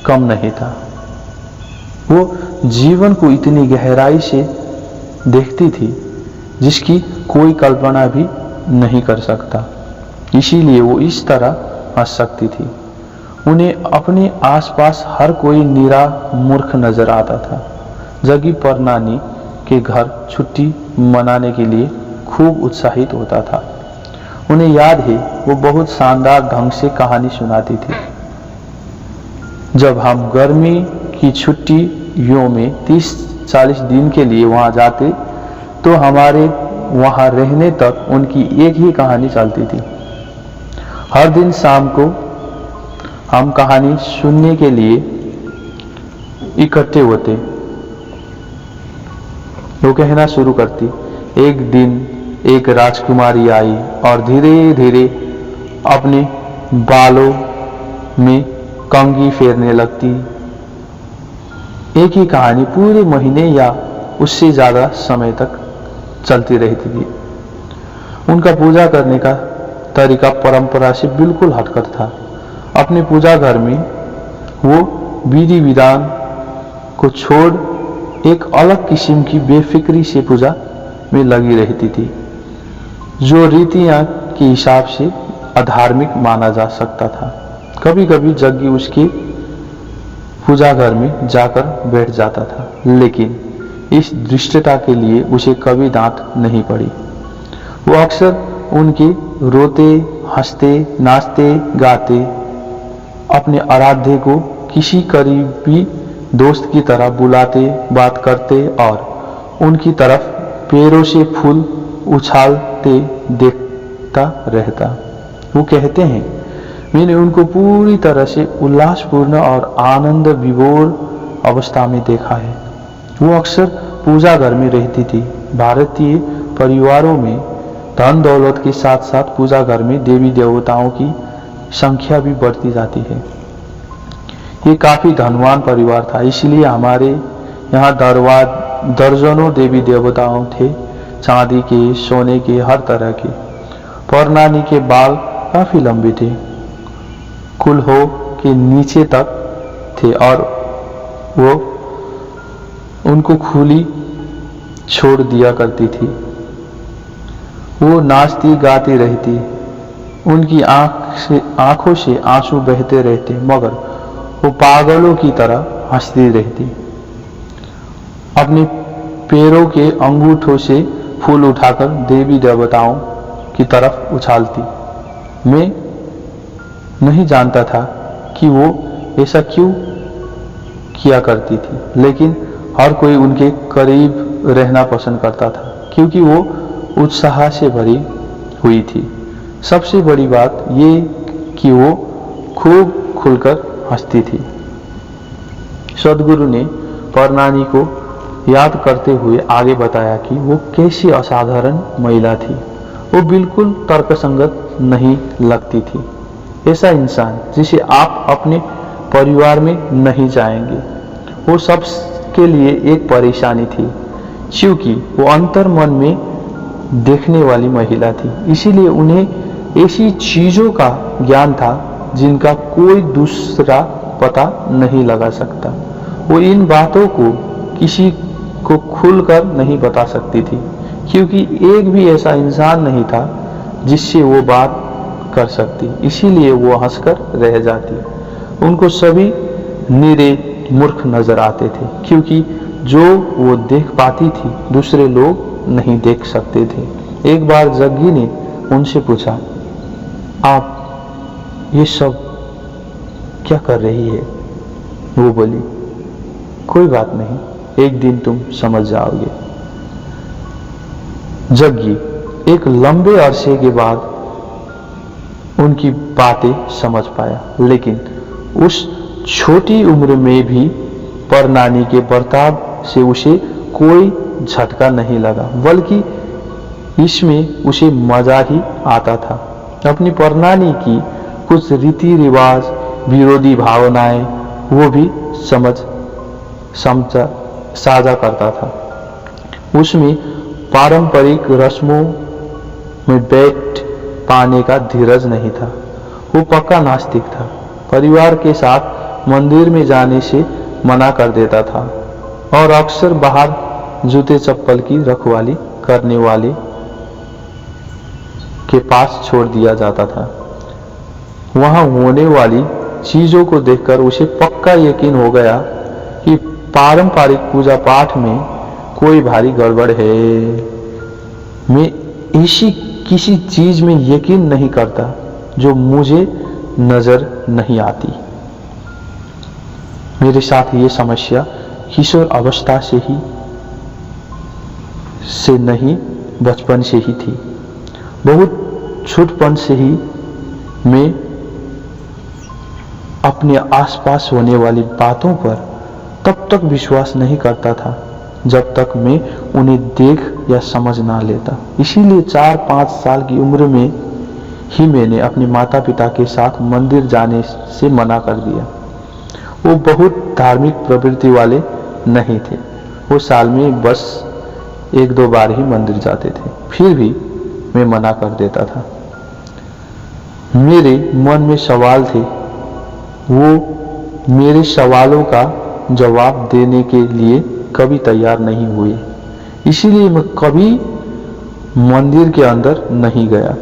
कम नहीं था। वो जीवन को इतनी गहराई से देखती थी जिसकी कोई कल्पना भी नहीं कर सकता, इसीलिए वो इस तरह हंस सकती थी। उन्हें अपने आसपास हर कोई निरा मूर्ख नजर आता था। जग्गी परनानी के घर छुट्टी मनाने के लिए खूब उत्साहित होता था। उन्हें याद है वो बहुत शानदार ढंग से कहानी सुनाती थी। जब हम गर्मी की छुट्टियों में 30-40 दिन के लिए वहां जाते तो हमारे वहां रहने तक उनकी एक ही कहानी चलती थी। हर दिन शाम को हम कहानी सुनने के लिए इकट्ठे होते। वो कहना शुरू करती, एक दिन एक राजकुमारी आई और धीरे धीरे अपने बालों में कंघी फेरने लगती। एक ही कहानी पूरे महीने या उससे ज्यादा समय तक चलती रहती थी। उनका पूजा करने का तरीका परंपरा से बिल्कुल हटकर था। अपने पूजा घर में वो विधि विधान को छोड़ एक अलग किस्म की बेफिक्री से पूजा में लगी रहती थी, जो रीतियां के हिसाब से अधार्मिक माना जा सकता था। कभी कभी जग्गी उसके पूजा घर में जाकर बैठ जाता था, लेकिन इस दृष्टता के लिए उसे कभी डांट नहीं पड़ी। वो अक्सर उनके रोते, हंसते, नाचते, गाते अपने आराध्य को किसी करीबी दोस्त की तरह बुलाते, बात करते और उनकी तरफ पैरों से फूल उछालते देखता रहता। वो कहते हैं, मैंने उनको पूरी तरह से उल्लासपूर्ण और आनंद विभोर अवस्था में देखा है। वो अक्सर पूजा घर में रहती थी। भारतीय परिवारों में धन दौलत के साथ साथ पूजा घर में देवी देवताओं की संख्या भी बढ़ती जाती है। ये काफी धनवान परिवार था, इसलिए हमारे यहाँ दर्जनों देवी देवताओं थे, चांदी के, सोने के, हर तरह के। परनानी के बाल काफी लंबे थे, कुल्हों के नीचे तक थे और वो उनको खुली छोड़ दिया करती थी। वो नाचती गाती रहती, उनकी आंखों से आंसू बहते रहते, मगर वो पागलों की तरह हंसती रहती। अपने पैरों के अंगूठों से फूल उठाकर देवी देवताओं की तरफ उछालती। मैं नहीं जानता था कि वो ऐसा क्यों किया करती थी, लेकिन हर कोई उनके करीब रहना पसंद करता था, क्योंकि वो उत्साह से भरी हुई थी। सबसे बड़ी बात ये कि वो खूब खुलकर हंसती थी। सदगुरु ने परनानी को याद करते हुए आगे बताया कि वो कैसी असाधारण महिला थी। वो बिल्कुल तर्कसंगत नहीं लगती थी, ऐसा इंसान जिसे आप अपने परिवार में नहीं चाहेंगे। वो सबके लिए एक परेशानी थी, क्योंकि वो अंतर मन में देखने वाली महिला थी, इसीलिए उन्हें ऐसी चीजों का ज्ञान था जिनका कोई दूसरा पता नहीं लगा सकता। वो इन बातों को किसी को खुलकर नहीं बता सकती थी, क्योंकि एक भी ऐसा इंसान नहीं था जिससे वो बात कर सकती, इसीलिए वो हंसकर रह जाती। उनको सभी निरे मूर्ख नजर आते थे, क्योंकि जो वो देख पाती थी दूसरे लोग नहीं देख सकते थे। एक बार जग्गी ने उनसे पूछा, आप ये सब क्या कर रही है? वो बोली, कोई बात नहीं, एक दिन तुम समझ जाओगे। जग्गी एक लंबे अरसे के बाद उनकी बातें समझ पाया, लेकिन उस छोटी उम्र में भी परनानी के बर्ताव से उसे कोई झटका नहीं लगा, बल्कि इसमें उसे मजा ही आता था। अपनी परनानी की कुछ रीति रिवाज, विरोधी भावनाएं वो भी साझा करता था। उसमें पारंपरिक रस्मों में बैठ पाने का धीरज नहीं था। वो पक्का नास्तिक था। परिवार के साथ मंदिर में जाने से मना कर देता था और अक्सर बाहर जूते चप्पल की रखवाली करने वाले के पास छोड़ दिया जाता था। वहां होने वाली चीजों को देखकर उसे पक्का यकीन हो गया कि पारंपरिक पूजा पाठ में कोई भारी गड़बड़ है। मैं ऐसी किसी चीज में यकीन नहीं करता जो मुझे नजर नहीं आती। मेरे साथ ये समस्या किशोर अवस्था से नहीं, बचपन से ही थी। बहुत छोटपन से ही मैं अपने आसपास होने वाली बातों पर तब तक विश्वास नहीं करता था जब तक मैं उन्हें देख या समझ ना लेता। इसीलिए 4-5 साल की उम्र में ही मैंने अपने माता पिता के साथ मंदिर जाने से मना कर दिया। वो बहुत धार्मिक प्रवृत्ति वाले नहीं थे। वो साल में बस 1-2 बार ही मंदिर जाते थे। फिर भी मैं मना कर देता था। मेरे मन में सवाल थे, वो मेरे सवालों का जवाब देने के लिए कभी तैयार नहीं हुए। इसीलिए मैं कभी मंदिर के अंदर नहीं गया।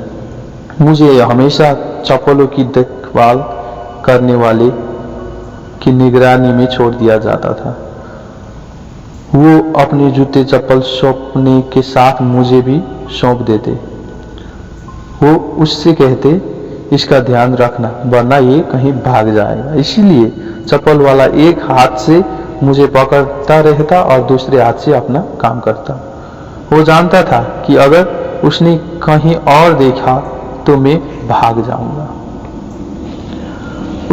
मुझे हमेशा चप्पलों की देखभाल करने वाले की निगरानी में छोड़ दिया जाता था। वो अपने जूते चप्पल सौंपने के साथ मुझे भी सौंप देते। वो उससे कहते, इसका ध्यान रखना वरना ये कहीं भाग जाएगा। इसीलिए चप्पल वाला एक हाथ से मुझे पकड़ता रहता और दूसरे हाथ से अपना काम करता। वो जानता था कि अगर उसने कहीं और देखा तो मैं भाग जाऊंगा।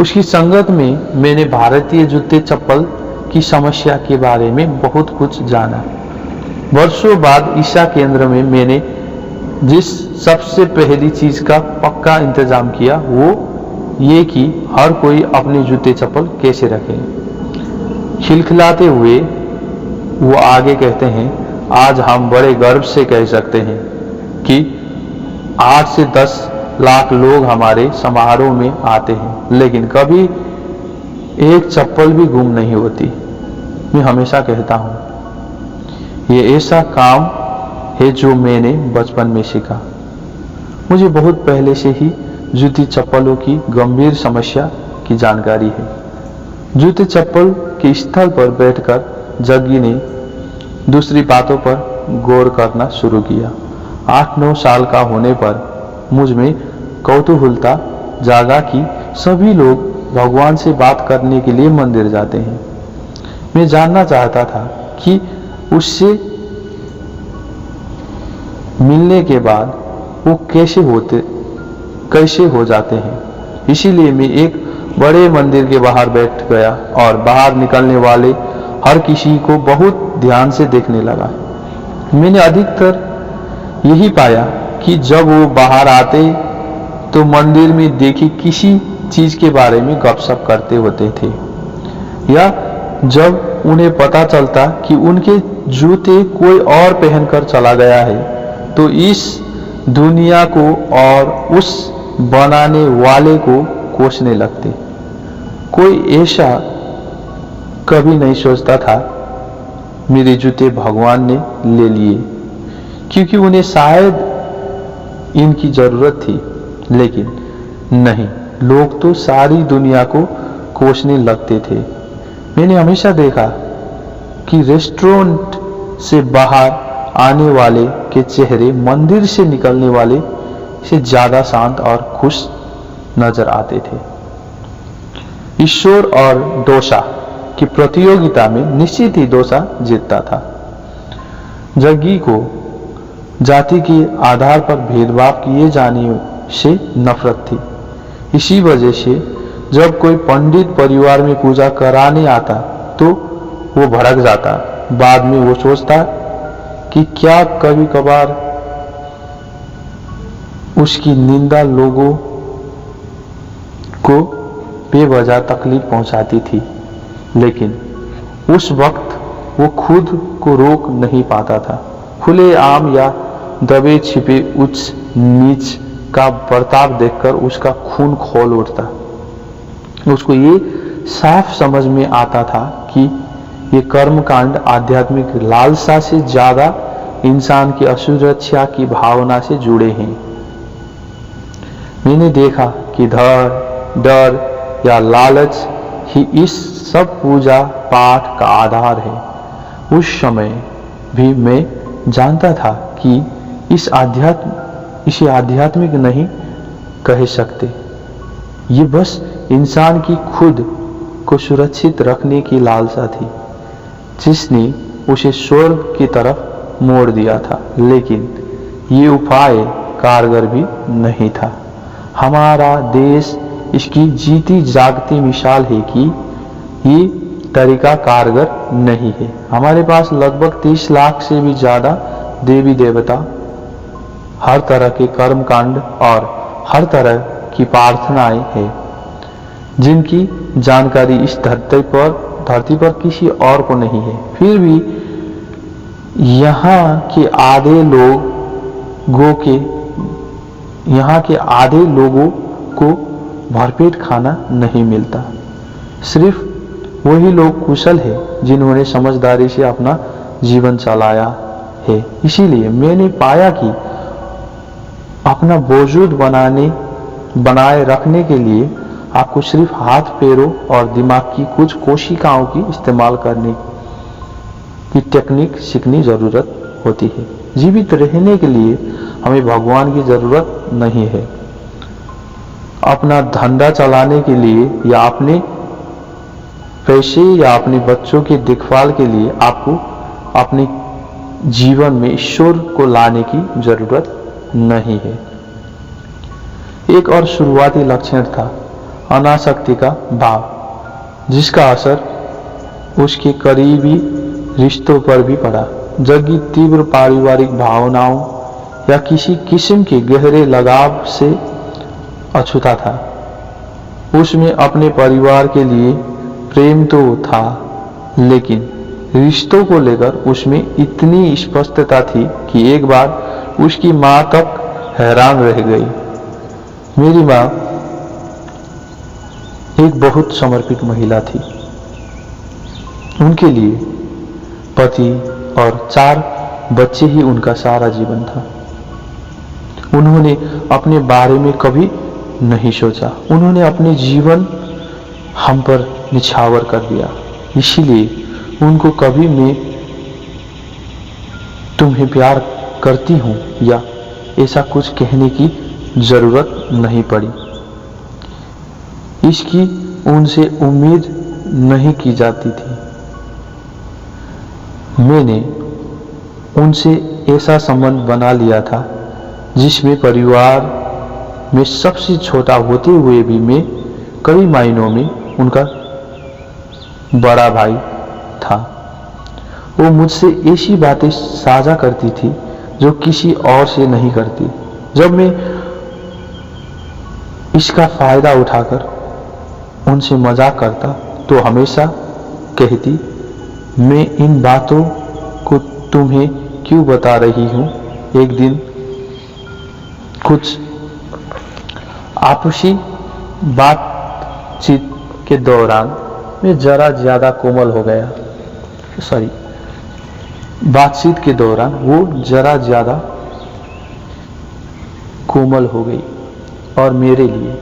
उसकी संगत में मैंने भारतीय जूते चप्पल की समस्या के बारे में बहुत कुछ जाना। वर्षों बाद ईसा केंद्र में मैंने जिस सबसे पहली चीज का पक्का इंतजाम किया वो ये कि हर कोई अपने जूते चप्पल कैसे रखे। खिलखिलाते हुए वो आगे कहते हैं, आज हम बड़े गर्व से कह सकते हैं कि 8 से 10 लाख लोग हमारे समारोह में आते हैं, लेकिन कभी एक चप्पल भी गुम नहीं होती। मैं हमेशा कहता हूं ये ऐसा काम है जो मैंने बचपन में सीखा। मुझे बहुत पहले से ही जूती चप्पलों की गंभीर समस्या की जानकारी है। जूते चप्पल के स्थल पर बैठकर जग्गी ने दूसरी बातों पर गौर करना शुरू किया। 8-9 साल का होने पर मुझ में कौतूहलता जागा कि सभी लोग भगवान से बात करने के लिए मंदिर जाते हैं। मैं जानना चाहता था कि उससे मिलने के बाद वो कैसे हो जाते हैं। इसीलिए मैं एक बड़े मंदिर के बाहर बैठ गया और बाहर निकलने वाले हर किसी को बहुत ध्यान से देखने लगा। मैंने अधिकतर यही पाया कि जब वो बाहर आते तो मंदिर में देखी किसी चीज के बारे में गपशप करते होते थे, या जब उन्हें पता चलता कि उनके जूते कोई और पहनकर चला गया है तो इस दुनिया को और उस बनाने वाले को कोसने लगते। कोई ऐसा कभी नहीं सोचता था मेरे जूते भगवान ने ले लिए क्योंकि उन्हें शायद इनकी जरूरत थी, लेकिन नहीं, लोग तो सारी दुनिया को कोसने लगते थे। मैंने हमेशा देखा कि रेस्टोरेंट से बाहर आने वाले के चेहरे मंदिर से निकलने वाले से ज्यादा शांत और खुश नजर आते थे। ईश्वर और डोसा की प्रतियोगिता में निश्चित ही डोसा जीतता था। जग्गी को जाति के आधार पर भेदभाव किए जाने से नफरत थी। इसी वजह से जब कोई पंडित परिवार में पूजा कराने आता तो वो भड़क जाता। बाद में वो सोचता कि क्या कभी कभार उसकी निंदा लोगों को बेवजह तकलीफ पहुंचाती थी, लेकिन उस वक्त वो खुद को रोक नहीं पाता था। खुले आम या दबे छिपे उच्च नीच का बर्ताव देखकर उसका खून खौल उठता। उसको ये साफ समझ में आता था कि ये कर्मकांड आध्यात्मिक लालसा से ज्यादा इंसान की असुरक्षा की भावना से जुड़े हैं। मैंने देखा कि डर या लालच ही इस सब पूजा पाठ का आधार है। उस समय भी मैं जानता था कि इसे आध्यात्मिक नहीं कह सकते। ये बस इंसान की खुद को सुरक्षित रखने की लालसा थी जिसने उसे स्वर्ग की तरफ मोड़ दिया था, लेकिन ये उपाय कारगर भी नहीं था। हमारा देश इसकी जीती जागती मिसाल है कि ये तरीका कारगर नहीं है। हमारे पास लगभग 30 लाख से भी ज्यादा देवी देवता, हर तरह के कर्मकांड और हर तरह की प्रार्थनाएं हैं जिनकी जानकारी इस धरती पर किसी और को नहीं है। फिर भी यहाँ के आधे लोगों को भरपेट खाना नहीं मिलता। सिर्फ वही लोग कुशल है जिन्होंने समझदारी से अपना जीवन चलाया है। इसीलिए मैंने पाया कि अपना वजूद बनाए रखने के लिए आपको सिर्फ हाथ पैरों और दिमाग की कुछ कोशिकाओं की इस्तेमाल करने की टेक्निक सीखनी जरूरत होती है। जीवित रहने के लिए हमें भगवान की जरूरत नहीं है। अपना धंधा चलाने के लिए या अपने पैसे या अपने बच्चों की देखभाल के लिए आपको अपने जीवन में ईश्वर को लाने की जरूरत नहीं है। एक और शुरुआती लक्षण था अनासक्ति का भाव, जिसका असर उसके करीबी रिश्तों पर भी पड़ा। जबकि तीव्र पारिवारिक भावनाओं या किसी किस्म के गहरे लगाव से अछूता था। उसमें अपने परिवार के लिए प्रेम तो था, लेकिन रिश्तों को लेकर उसमें इतनी स्पष्टता थी कि एक बार उसकी मां तक हैरान रह गई। मेरी मां एक बहुत समर्पित महिला थी। उनके लिए पति और 4 बच्चे ही उनका सारा जीवन था। उन्होंने अपने बारे में कभी नहीं सोचा। उन्होंने अपने जीवन हम पर निछावर कर दिया। इसीलिए उनको कभी मैं तुम्हें प्यार करती हूं या ऐसा कुछ कहने की जरूरत नहीं पड़ी। इसकी उनसे उम्मीद नहीं की जाती थी। मैंने उनसे ऐसा संबंध बना लिया था जिसमें परिवार में सबसे छोटा होते हुए भी मैं कई मायनों में उनका बड़ा भाई था। वो मुझसे ऐसी बातें साझा करती थी जो किसी और से नहीं करती। जब मैं इसका फायदा उठाकर उनसे मजाक करता तो हमेशा कहती, मैं इन बातों को तुम्हें क्यों बता रही हूं। एक दिन कुछ आपसी बातचीत के दौरान मैं जरा ज्यादा कोमल हो गया। बातचीत के दौरान वो जरा ज्यादा कोमल हो गई और मेरे लिए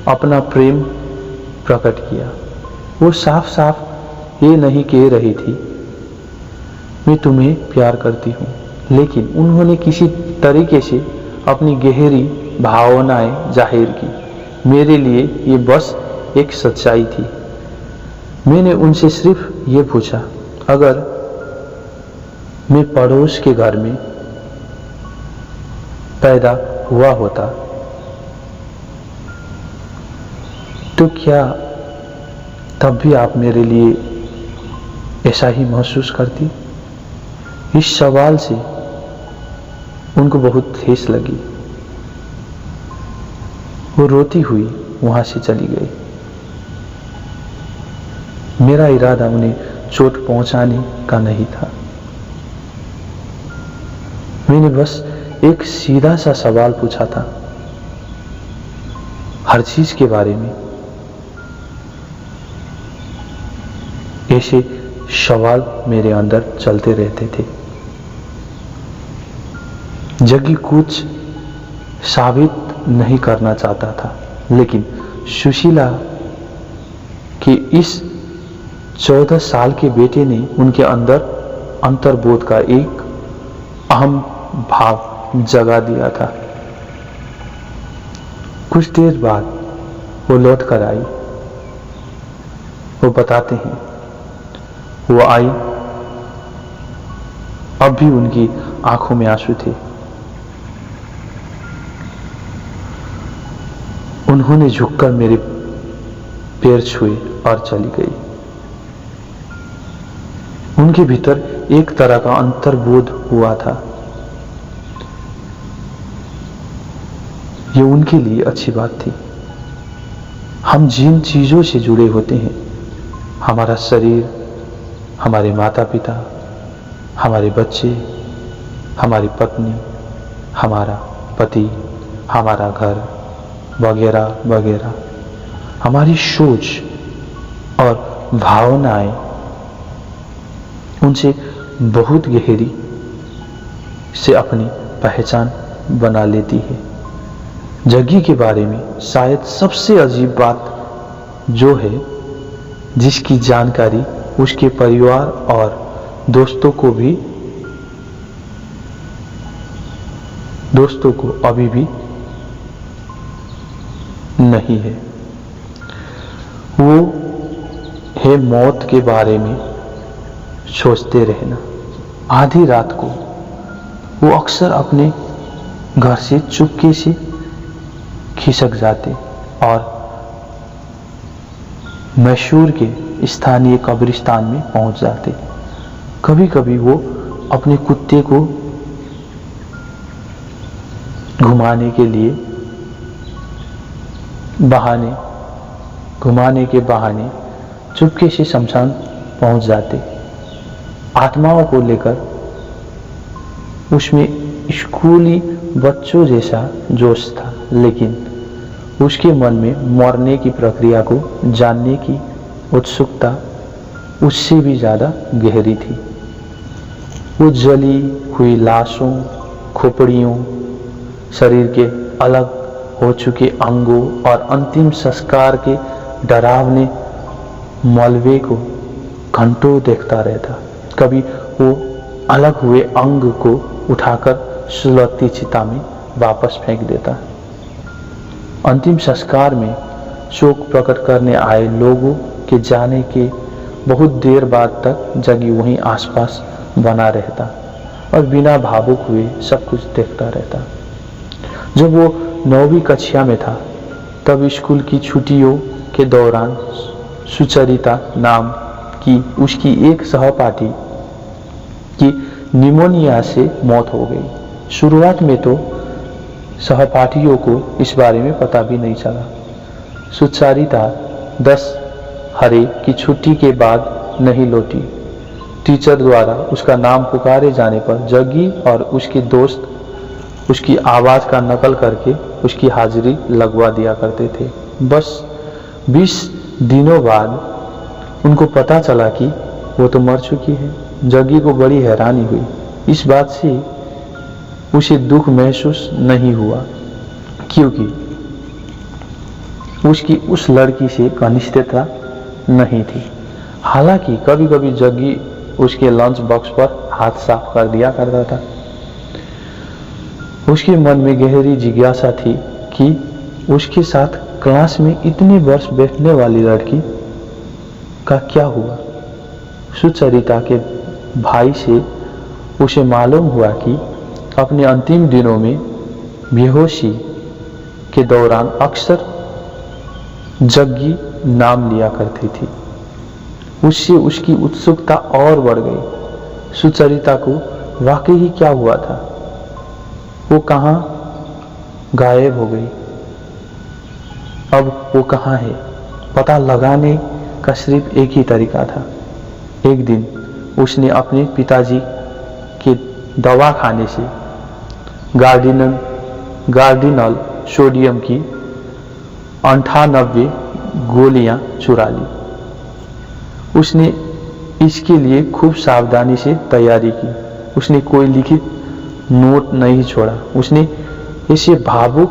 अपना प्रेम प्रकट किया। वो साफ साफ ये नहीं कह रही थी मैं तुम्हें प्यार करती हूँ, लेकिन उन्होंने किसी तरीके से अपनी गहरी भावनाएं जाहिर की। मेरे लिए ये बस एक सच्चाई थी। मैंने उनसे सिर्फ ये पूछा, अगर मैं पड़ोस के घर में पैदा हुआ होता तो क्या तब भी आप मेरे लिए ऐसा ही महसूस करती? इस सवाल से उनको बहुत ठेस लगी। वो रोती हुई वहां से चली गई। मेरा इरादा उन्हें चोट पहुंचाने का नहीं था। मैंने बस एक सीधा सा सवाल पूछा था, हर चीज के बारे में। ऐसे सवाल मेरे अंदर चलते रहते थे। जग्गी कुछ साबित नहीं करना चाहता था, लेकिन सुशीला के इस 14 साल के बेटे ने उनके अंदर अंतर्बोध का एक अहम भाव जगा दिया था। कुछ देर बाद वो लौट कर आई। वो बताते हैं, वो आई, अब भी उनकी आंखों में आंसू थे। उन्होंने झुककर मेरे पैर छुए और चली गई। उनके भीतर एक तरह का अंतर्बोध हुआ था। ये उनके लिए अच्छी बात थी। हम जिन चीजों से जुड़े होते हैं, हमारा शरीर, हमारे माता पिता, हमारे बच्चे, हमारी पत्नी, हमारा पति, हमारा घर वगैरह वगैरह, हमारी सोच और भावनाएं उनसे बहुत गहरी से अपनी पहचान बना लेती है। जग्गी के बारे में शायद सबसे अजीब बात जो है, जिसकी जानकारी उसके परिवार और दोस्तों को अभी भी नहीं है, वो है मौत के बारे में सोचते रहना। आधी रात को वो अक्सर अपने घर से चुपके से खिसक जाते और मैसूर के स्थानीय कब्रिस्तान में पहुंच जाते। कभी कभी वो अपने कुत्ते को घुमाने के बहाने चुपके से शमशान पहुंच जाते। आत्माओं को लेकर उसमें स्कूली बच्चों जैसा जोश था, लेकिन उसके मन में मरने की प्रक्रिया को जानने की उत्सुकता उससे भी ज्यादा गहरी थी। वो जली हुई लाशों, खोपड़ियों, शरीर के अलग हो चुके अंगों और अंतिम संस्कार के डरावने मलबे को घंटों देखता रहता। कभी वो अलग हुए अंग को उठाकर सुलगती चिता में वापस फेंक देता। अंतिम संस्कार में शोक प्रकट करने आए लोगों के जाने के बहुत देर बाद तक जग्गी वहीं आसपास बना रहता और बिना भावुक हुए सब कुछ देखता रहता। जब वो 9वीं कक्षा में था, तब स्कूल की छुट्टियों के दौरान सुचरिता नाम की उसकी एक सहपाठी की निमोनिया से मौत हो गई। शुरुआत में तो सहपाठियों को इस बारे में पता भी नहीं चला। सुचरिता 10 हरे की छुट्टी के बाद नहीं लौटी। टीचर द्वारा उसका नाम पुकारे जाने पर जग्गी और उसके दोस्त उसकी आवाज का नकल करके उसकी हाजिरी लगवा दिया करते थे। बस 20 दिनों बाद उनको पता चला कि वो तो मर चुकी है। जग्गी को बड़ी हैरानी हुई। इस बात से उसे दुख महसूस नहीं हुआ, क्योंकि उसकी उस लड़की से घनिष्ठता नहीं थी। हालांकि कभी कभी जग्गी उसके लंच बॉक्स पर हाथ साफ कर दिया करता था। उसके मन में गहरी जिज्ञासा थी कि उसके साथ क्लास में इतने वर्ष बैठने वाली लड़की का क्या हुआ। सुचरिता के भाई से उसे मालूम हुआ कि अपने अंतिम दिनों में बेहोशी के दौरान अक्सर जग्गी नाम लिया करती थी। उससे उसकी उत्सुकता और बढ़ गई। सुचरिता को वाकई ही क्या हुआ था? वो कहाँ गायब हो गई? अब वो कहाँ है? पता लगाने का सिर्फ एक ही तरीका था। एक दिन उसने अपने पिताजी के दवा खाने से गार्डिनल सोडियम की 98 गोलियां चुरा ली। उसने इसके लिए खूब सावधानी से तैयारी की। उसने कोई लिखित नोट नहीं छोड़ा। उसने इसे भावुक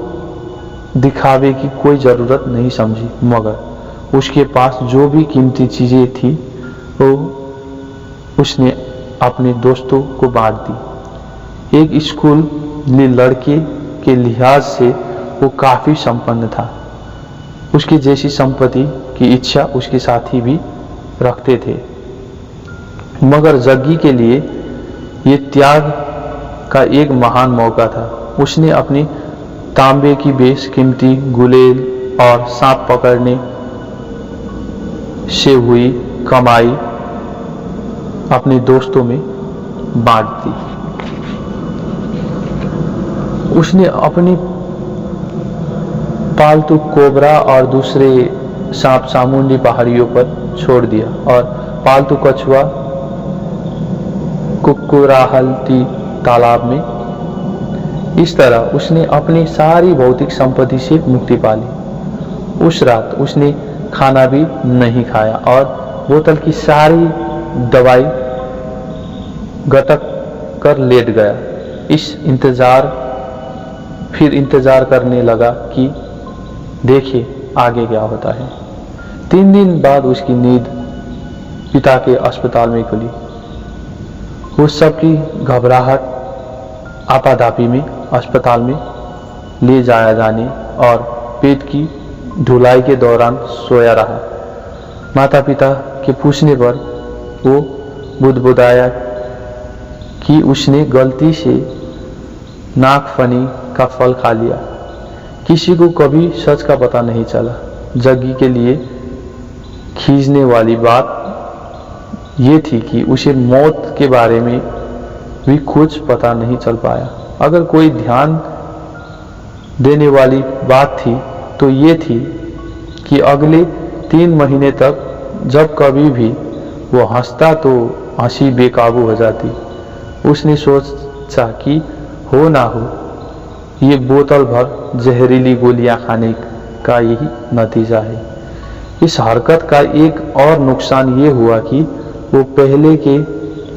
दिखावे की कोई जरूरत नहीं समझी, मगर उसके पास जो भी कीमती चीजें थी वो उसने अपने दोस्तों को बांट दी। एक स्कूली लड़के के लिहाज से वो काफी संपन्न था। उसकी जैसी संपत्ति की इच्छा उसके साथी भी रखते थे, मगर जग्गी के लिए ये त्याग का एक महान मौका था। उसने अपनी तांबे की बेशकीमती गुलेल और सांप पकड़ने से हुई कमाई अपने दोस्तों में बांट दी। उसने अपनी पालतू कोबरा और दूसरे सांप चामुंडी पहाड़ियों पर छोड़ दिया और पालतू कछुआ कुक्कुराहलती तालाब में। इस तरह उसने अपनी सारी भौतिक संपत्ति से मुक्ति पा ली। उस रात उसने खाना भी नहीं खाया और बोतल की सारी दवाई गटक कर लेट गया। फिर इंतजार करने लगा कि देखे आगे क्या होता है। 3 दिन बाद उसकी नींद पिता के अस्पताल में खुली। वो सबकी घबराहट आपाधापी में अस्पताल में ले जाया जाने और पेट की धुलाई के दौरान सोया रहा। माता पिता के पूछने पर वो बुदबुदाया कि उसने गलती से नागफनी का फल खा लिया। किसी को कभी सच का पता नहीं चला। जग्गी के लिए खींचने वाली बात ये थी कि उसे मौत के बारे में भी कुछ पता नहीं चल पाया। अगर कोई ध्यान देने वाली बात थी तो ये थी कि अगले 3 महीने तक जब कभी भी वो हंसता तो हंसी बेकाबू हो जाती। उसने सोचा कि हो ना हो ये बोतल भर जहरीली गोलियां खाने का यही नतीजा है। इस हरकत का एक और नुकसान ये हुआ कि वो पहले के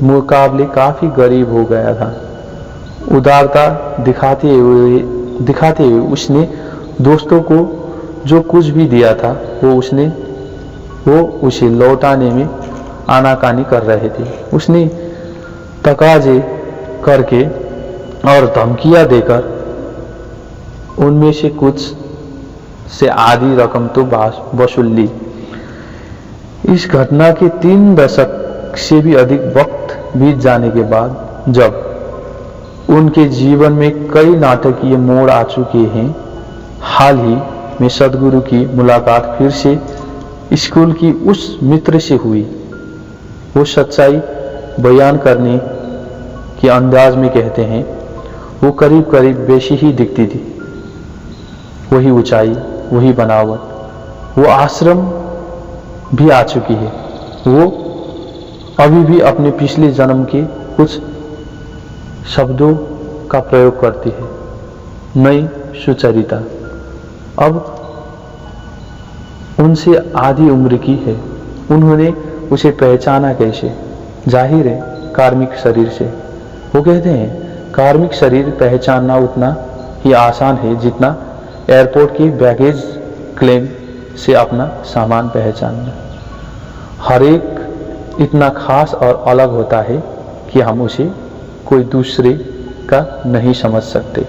मुकाबले काफी गरीब हो गया था। उदारता दिखाते हुए उसने दोस्तों को जो कुछ भी दिया था वो उसे लौटाने में आनाकानी कर रहे थे। उसने तकाजे करके और धमकियां देकर उनमें से कुछ से आधी रकम तो वसूल ली। इस घटना के 3 दशक से भी अधिक वक्त बीत जाने के बाद जब उनके जीवन में कई नाटकीय मोड़ आ चुके हैं, हाल ही में सदगुरु की मुलाकात फिर से स्कूल की उस मित्र से हुई। वो सच्चाई बयान करने के अंदाज में कहते हैं, वो करीब करीब वैसी ही दिखती थी। वही ऊंचाई, वही बनावट। वो आश्रम भी आ चुकी है। वो अभी भी अपने पिछले जन्म के कुछ शब्दों का प्रयोग करती है। नई सुचरिता अब उनसे आधी उम्र की है। उन्होंने उसे पहचाना कैसे? जाहिर है कार्मिक शरीर से। वो कहते हैं कार्मिक शरीर पहचानना उतना ही आसान है जितना एयरपोर्ट की बैगेज क्लेम से अपना सामान पहचानना। हर एक इतना खास और अलग होता है कि हम उसे कोई दूसरे का नहीं समझ सकते।